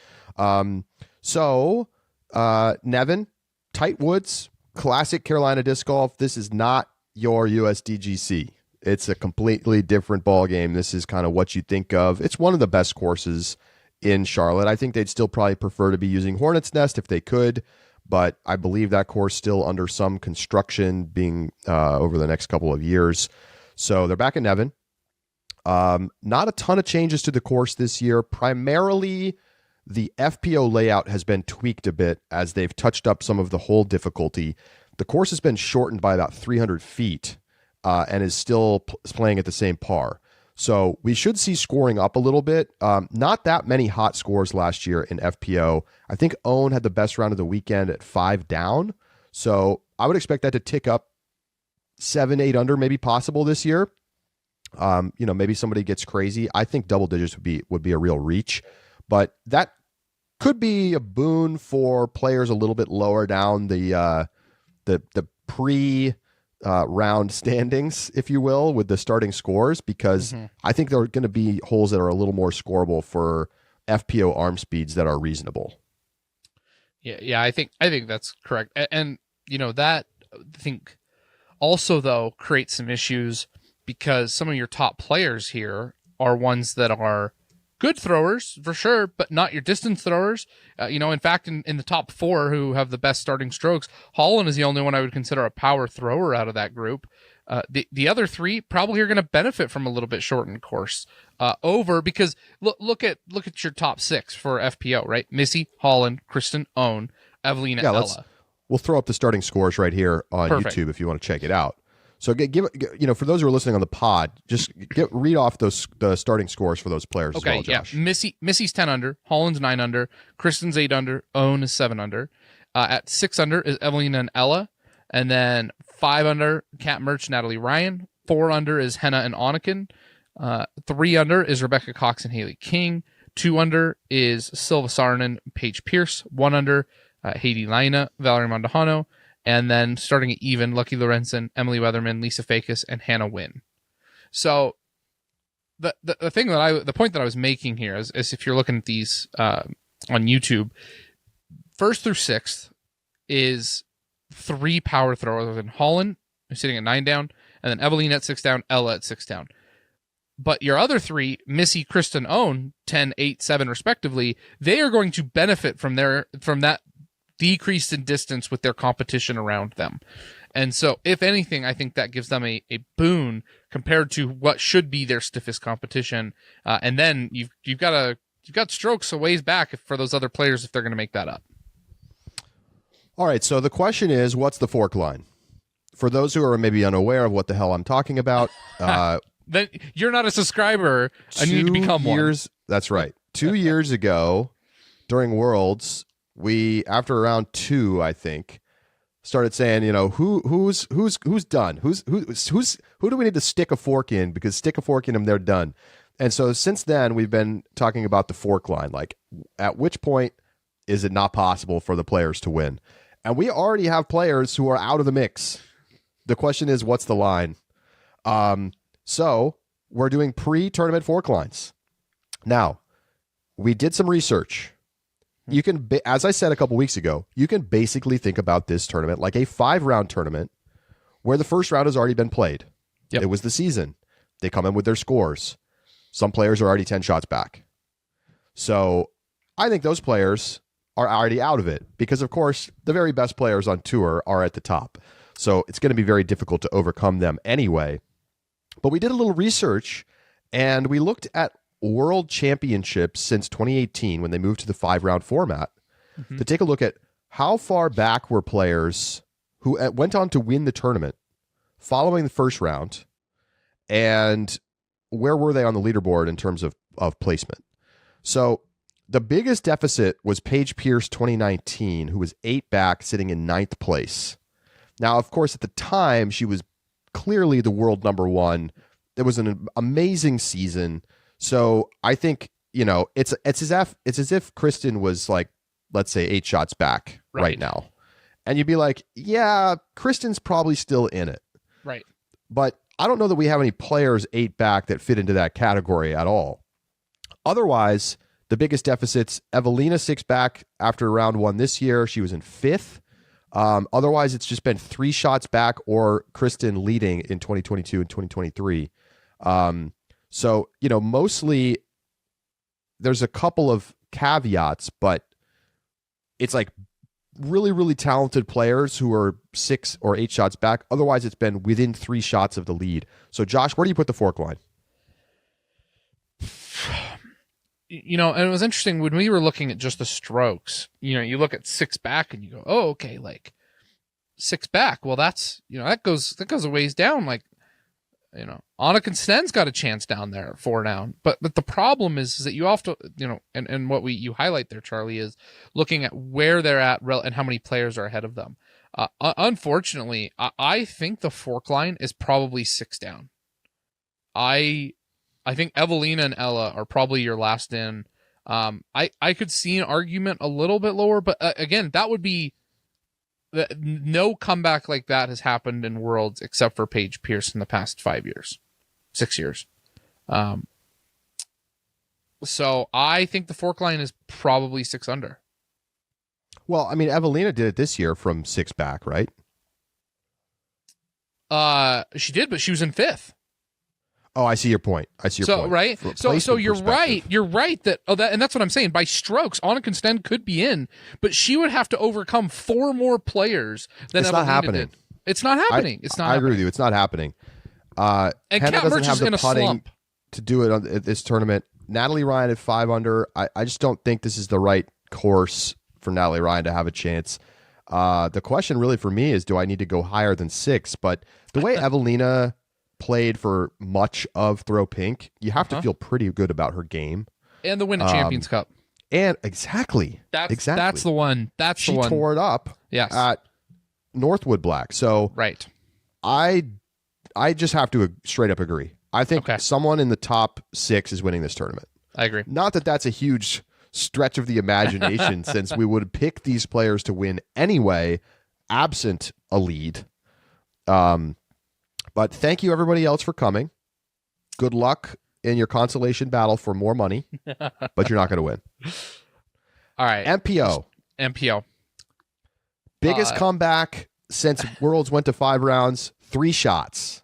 So, Nevin, tight woods, classic Carolina disc golf. This is not your USDGC. It's a completely different ball game. This is kind of what you think of. It's one of the best courses in Charlotte. I think they'd still probably prefer to be using Hornets Nest if they could, but I believe that course still under some construction being over the next couple of years. So they're back at Nevin. Not a ton of changes to the course this year. Primarily, the FPO layout has been tweaked a bit as they've touched up some of the hole difficulty. The course has been shortened by about 300 feet and is still playing at the same par. So we should see scoring up a little bit. Not that many hot scores last year in FPO. I think Owen had the best round of the weekend at 5 down. So I would expect that to tick up 7, 8 under, maybe possible this year. Maybe somebody gets crazy. I think double digits would be a real reach, but that could be a boon for players a little bit lower down the pre round standings, if you will, with the starting scores, because I think there are going to be holes that are a little more scoreable for FPO arm speeds that are reasonable. Yeah, I think that's correct. And that I think also though creates some issues because some of your top players here are ones that are good throwers for sure, but not your distance throwers. In fact, in the top 4 who have the best starting strokes, Holland is the only one I would consider a power thrower out of that group. The other 3 probably are going to benefit from a little bit shortened course because look at your top 6 for FPO, right? Missy, Holland, Kristen, Owen, Evelina, Ella. We'll throw up the starting scores right here on YouTube if you want to check it out. So give for those who are listening on the pod, just read off the starting scores for those players as well, Josh. Yeah. Missy's 10 under, Holland's 9 under, Kristen's 8 under, Owen is 7 under. At 6 under is Evelina and Ella, and then 5 under Kat Murch, Natalie Ryan. 4 under is Henna and Onneken. 3 under is Rebecca Cox and Haley King. 2 under is Silva Saarinen, Paige Pierce. 1 under Heidi Laina, Valerie Mondahano. And then starting at even, Lucky Lorenzen, Emily Weatherman, Lisa Fakis, and Hannah Wynn. So the point that I was making here is if you're looking at these on YouTube, 1st through 6th is 3 power throwers in Holland, who's sitting at 9 down, and then Evelina at 6 down, Ella at 6 down. But your other 3, Missy, Kristen, Owen, 10, 8, 7 respectively, they are going to benefit from that decrease in distance with their competition around them. And so if anything, I think that gives them a boon compared to what should be their stiffest competition. And then you've got strokes a ways back for those other players if they're going to make that up. All right. So the question is, what's the fork line? For those who are maybe unaware of what the hell I'm talking about, then you're not a subscriber and you need to become one. That's right. 2 years ago during Worlds, we, after round 2, I think, started saying, who's done? Who do we need to stick a fork in? Because stick a fork in them, they're done. And so since then, we've been talking about the fork line. Like, at which point is it not possible for the players to win? And we already have players who are out of the mix. The question is, what's the line? So we're doing pre-tournament fork lines. Now, we did some research. You can, as I said a couple weeks ago, you can basically think about this tournament like a 5-round tournament where the first round has already been played. Yep. It was the season. They come in with their scores. Some players are already 10 shots back. So I think those players are already out of it because, of course, the very best players on tour are at the top. So it's going to be very difficult to overcome them anyway. But we did a little research, and we looked at world championships since 2018 when they moved to the 5-round format to take a look at how far back were players who went on to win the tournament following the first round, and where were they on the leaderboard in terms of placement. So the biggest deficit was Paige Pierce 2019, who was 8 back, sitting in 9th place. Now, of course, at the time, she was clearly the world number one. It was an amazing season. So I think, it's as if Kristen was like, let's say 8 shots back right now. And you'd be like, yeah, Kristen's probably still in it. Right. But I don't know that we have any players 8 back that fit into that category at all. Otherwise, the biggest deficits, Evelina 6 back after round 1 this year. She was in 5th. Otherwise, it's just been 3 shots back or Kristen leading in 2022 and 2023. So, mostly there's a couple of caveats, but it's like really, really talented players who are 6 or 8 shots back. Otherwise, it's been within 3 shots of the lead. So, Josh, where do you put the fork line? And it was interesting when we were looking at just the strokes. You look at 6 back and you go, oh, okay, like 6 back. Well, that's that goes a ways down. Like, Annika Sten's got a chance down there at 4 down. But the problem is that you have to, and what you highlight there, Charlie, is looking at where they're at and how many players are ahead of them. Unfortunately, I think the fork line is probably 6 down. I think Evelina and Ella are probably your last in. I could see an argument a little bit lower, but again, that would be no comeback like that has happened in Worlds except for Paige Pierce in the past 6 years. So I think the fork line is probably 6 under. Well, I mean, Evelina did it this year from 6 back, right? She did, but she was in 5th. Oh, I see your point. Right. So you're right. You're right and that's what I'm saying. By strokes, Annika Sten could be in, but she would have to overcome 4 more players than it's not happening. Did. It's not happening. I agree with you. It's not happening. And Hannah Kat doesn't Mertz have is the in a putting slump to do it at this tournament. Natalie Ryan at 5 under. I just don't think this is the right course for Natalie Ryan to have a chance. The question really for me is, do I need to go higher than 6? But the way Evelina played for much of Throw Pink, you have to feel pretty good about her game and the win a Champions Cup. And exactly. That's the one. She tore it up. Yes. At Northwood Black. So right. I just have to straight up agree. I think someone in the top 6 is winning this tournament. I agree. Not that that's a huge stretch of the imagination since we would pick these players to win anyway, absent a lead. But thank you, everybody else, for coming. Good luck in your consolation battle for more money, but you're not going to win. All right. MPO. Biggest comeback since Worlds went to 5 rounds, 3 shots.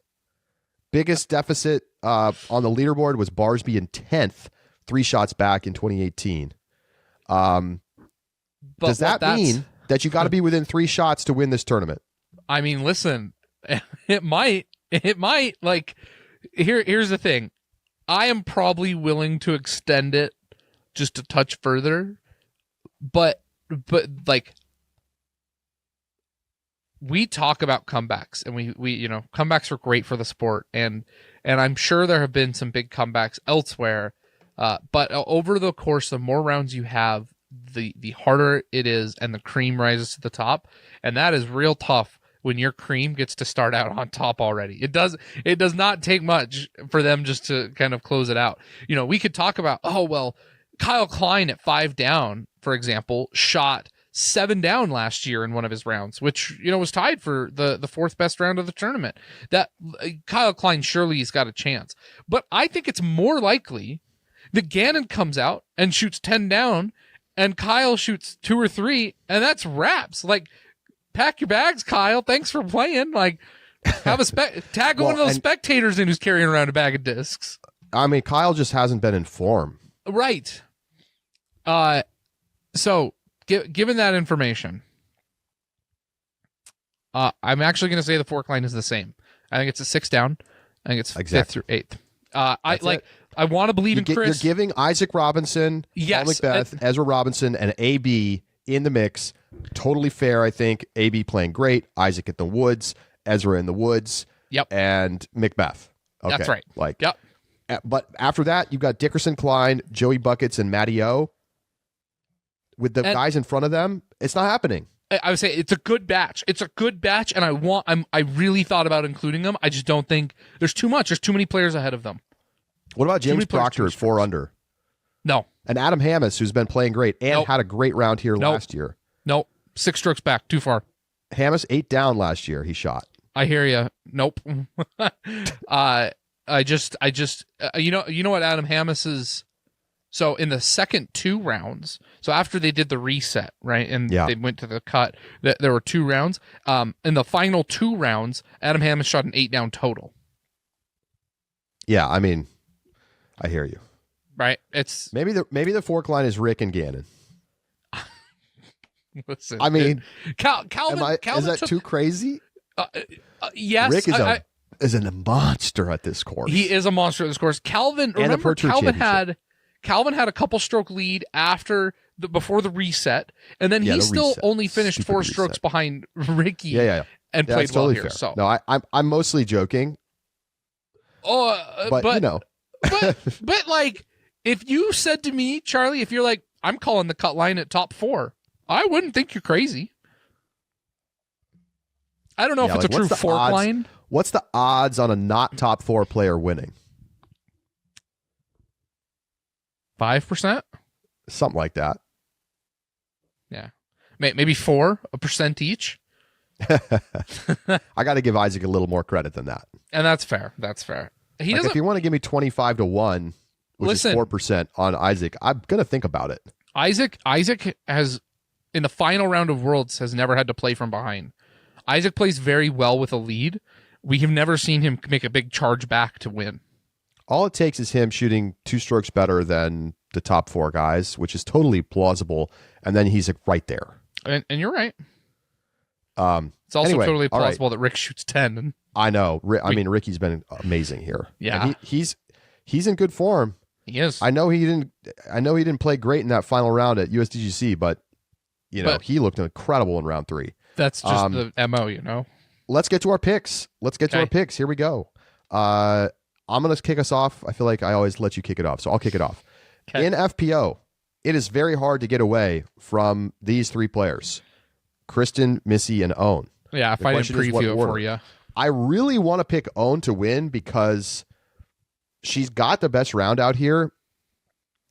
Biggest deficit on the leaderboard was Barsby in 10th, 3 shots back in 2018. Does that mean that you got to be within 3 shots to win this tournament? I mean, listen, it might. Like, here's the thing. I am probably willing to extend it just a touch further, but like, we talk about comebacks, and we comebacks are great for the sport, and I'm sure there have been some big comebacks elsewhere, but over the course of more rounds you have, the harder it is, and the cream rises to the top, and that is real tough when your cream gets to start out on top already. It does not take much for them just to kind of close it out. We could talk about, Kyle Klein at 5 down, for example, shot 7 down last year in one of his rounds, which, was tied for the 4th best round of the tournament. That Kyle Klein surely has got a chance. But I think it's more likely that Gannon comes out and shoots 10 down and Kyle shoots 2 or 3, and that's wraps. Like, pack your bags, Kyle. Thanks for playing. Like, have tag one of those spectators in who's carrying around a bag of discs. I mean, Kyle just hasn't been in form. Right. So given that information, I'm actually going to say the fork line is the same. I think it's a 6 down. I think it's 5th through 8th. I want to believe in Chris. You're giving Isaac Robinson, yes, Paul McBeth, Ezra Robinson, and AB in the mix. Totally fair, I think. AB playing great. Isaac at the woods. Ezra in the woods. Yep. And McBeth. Okay. That's right. Yep. But after that, you've got Dickerson, Klein, Joey Buckets, and Matty O. With the guys in front of them, it's not happening. I would say it's a good batch. It's a good batch, and I really thought about including them. I just don't think there's too much. There's too many players ahead of them. What about James Proctor at 4 under? No. And Adam Hammis, who's been playing great and had a great round here last year. Nope. 6 strokes back. Too far. Hammis 8 down last year. He shot. I hear you. Nope. I just you know what Adam Hammis is. So in the second 2 rounds, so after they did the reset, right, and they went to the cut, there were 2 rounds. In the final 2 rounds, Adam Hammis shot an 8 down total. Yeah, I mean, I hear you. Right, it's maybe the fork line is Rick and Gannon. Listen, I mean, Calvin is that too crazy? Yes, Rick is a monster at this course. He is a monster at this course. Calvin had a couple stroke lead before the reset, and then he still only finished 4 strokes behind Ricky. And played well here. Fair. So no, I'm mostly joking. But you know, but like, if you said to me, Charlie, if you're like, I'm calling the cut line at top 4, I wouldn't think you're crazy. I don't know if it's a true fork line. What's the odds on a not top 4 player winning? 5%? Something like that. Yeah. Maybe 4% each. I got to give Isaac a little more credit than that. And that's fair. That's fair. If you want to give me 25-1, which is 4% on Isaac, I'm going to think about it. Isaac has, in the final round of Worlds, has never had to play from behind. Isaac plays very well with a lead. We have never seen him make a big charge back to win. All it takes is him shooting 2 strokes better than the top 4 guys, which is totally plausible, and then he's right there. And you're right. It's also totally plausible that Rick shoots 10. And I know. I mean, Ricky's been amazing here. Yeah, and he's in good form. He is. I know he didn't play great in that final round at USDGC, but he looked incredible in round 3. That's just the MO, you know. Let's get to our picks. To our picks. Here we go. I'm going to kick us off. I feel like I always let you kick it off, so I'll kick it off. Okay. In FPO, it is very hard to get away from these 3 players: Kristen, Missy, and Owen. Yeah, if I didn't preview it for you. I really want to pick Owen to win because she's got the best round out here.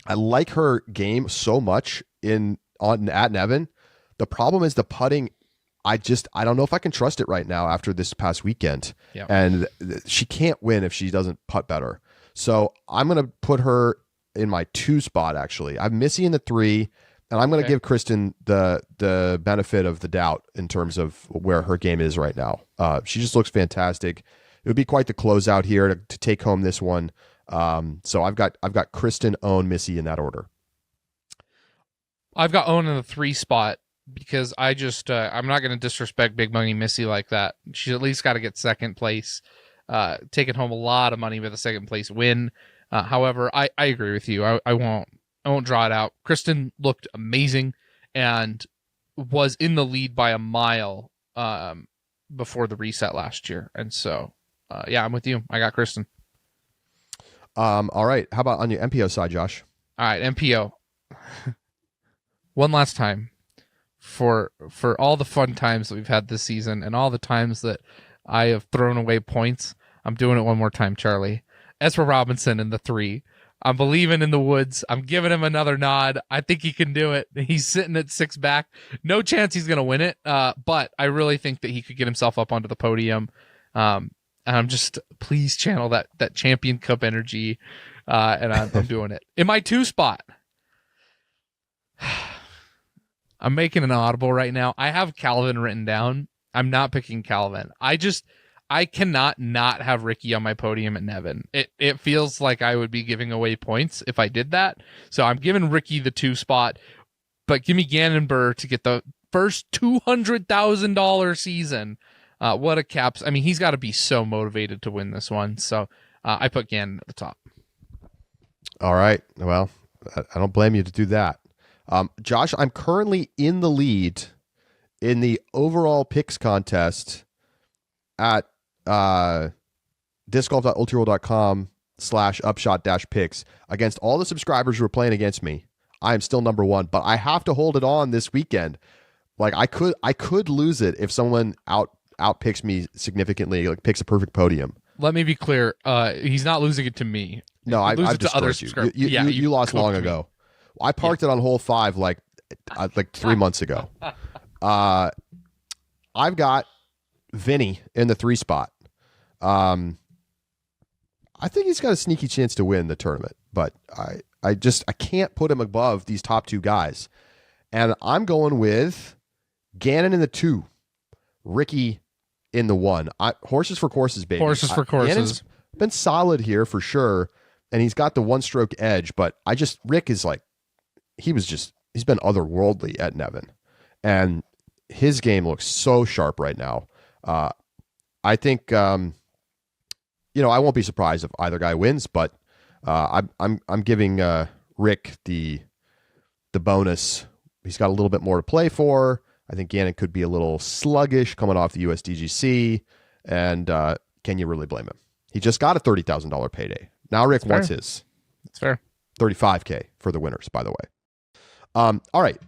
I like her game so much at Nevin. The problem is the putting. I don't know if I can trust it right now after this past weekend. Yep. And she can't win if she doesn't putt better. So I'm going to put her in my 2 spot, actually. I'm Missy in the 3, and I'm going to give Kristen the benefit of the doubt in terms of where her game is right now. She just looks fantastic. It would be quite the closeout here to take home this one. So I've got Kristen, Owen, Missy in that order. I've got Owen in the 3 spot. Because I just, I'm not going to disrespect Big Money Missy like that. She's at least got to get 2nd place, taking home a lot of money with a 2nd place win. However, I agree with you. I won't draw it out. Kristen looked amazing and was in the lead by a mile before the reset last year. And so, I'm with you. I got Kristen. All right. How about on your MPO side, Josh? All right, MPO. One last time. For all the fun times that we've had this season and all the times that I have thrown away points, I'm doing it one more time, Charlie. Ezra Robinson in the 3. I'm believing in the woods. I'm giving him another nod. I think he can do it. He's sitting at 6 back. No chance he's going to win it, but I really think that he could get himself up onto the podium. And I'm just, please channel that Champion Cup energy, and I'm doing it. In my 2 spot, I'm making an audible right now. I have Calvin written down. I'm not picking Calvin. I cannot not have Ricky on my podium at Nevin. It feels like I would be giving away points if I did that. So I'm giving Ricky the 2 spot, but give me Gannon Buhr to get the first $200,000 season What a caps. I mean, he's got to be so motivated to win this one. So I put Gannon at the top. All right. Well, I don't blame you to do that. Josh, I'm currently in the lead in the overall picks contest at discgolf.ultraworld.com/upshot-picks against all the subscribers who are playing against me. I am still number one, but I have to hold it on this weekend. Like I could lose it if someone outpicks me significantly, like picks a perfect podium. Let me be clear. He's not losing it to me. No, I've destroyed you. You lost long ago. I parked it on hole 5 like 3 months ago. I've got Vinny in the 3 spot. I think he's got a sneaky chance to win the tournament, but I can't put him above these top 2 guys. And I'm going with Gannon in the 2, Ricky in the 1. Horses for courses, baby. Horses for courses. Gannon's been solid here for sure, and he's got the 1-stroke edge, but Rick is like, he's been otherworldly at Nevin, and his game looks so sharp right now. I think, I won't be surprised if either guy wins, but I'm giving Rick the bonus. He's got a little bit more to play for. I think Gannon could be a little sluggish coming off the USDGC, and can you really blame him? He just got a $30,000 payday. Now Rick wants his. That's fair. $35K for the winners, by the way. All right.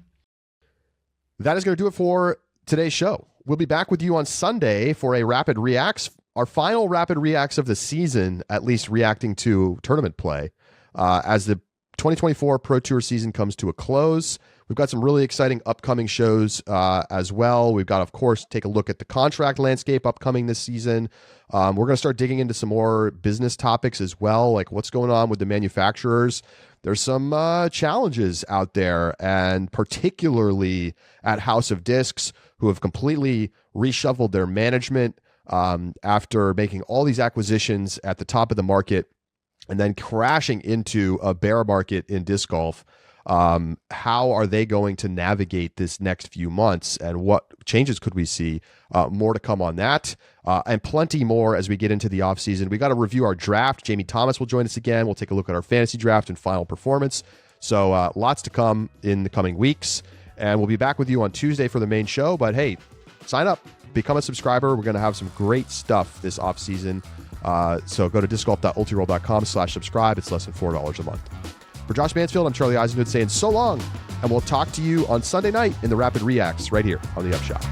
That is going to do it for today's show. We'll be back with you on Sunday for a Rapid Reacts, our final Rapid Reacts of the season, at least reacting to tournament play, as the 2024 Pro Tour season comes to a close. We've got some really exciting upcoming shows as well. We've got, of course, take a look at the contract landscape upcoming this season. We're going to start digging into some more business topics as well, like what's going on with the manufacturers. There's some challenges out there, and particularly at House of Discs, who have completely reshuffled their management after making all these acquisitions at the top of the market and then crashing into a bear market in disc golf. How are they going to navigate this next few months, and what changes could we see? More to come on that, and plenty more as we get into the offseason. We got to review our draft. Jamie Thomas will join us again. We'll take a look at our fantasy draft and final performance. So lots to come in the coming weeks, and we'll be back with you on Tuesday for the main show. But hey, sign up, become a subscriber. We're going to have some great stuff this offseason. So go to discgolf.ultraworld.com/subscribe. It's less than $4 a month. For Josh Mansfield, I'm Charlie Eisenhood saying so long, and we'll talk to you on Sunday night in the Rapid Reacts right here on the Upshot.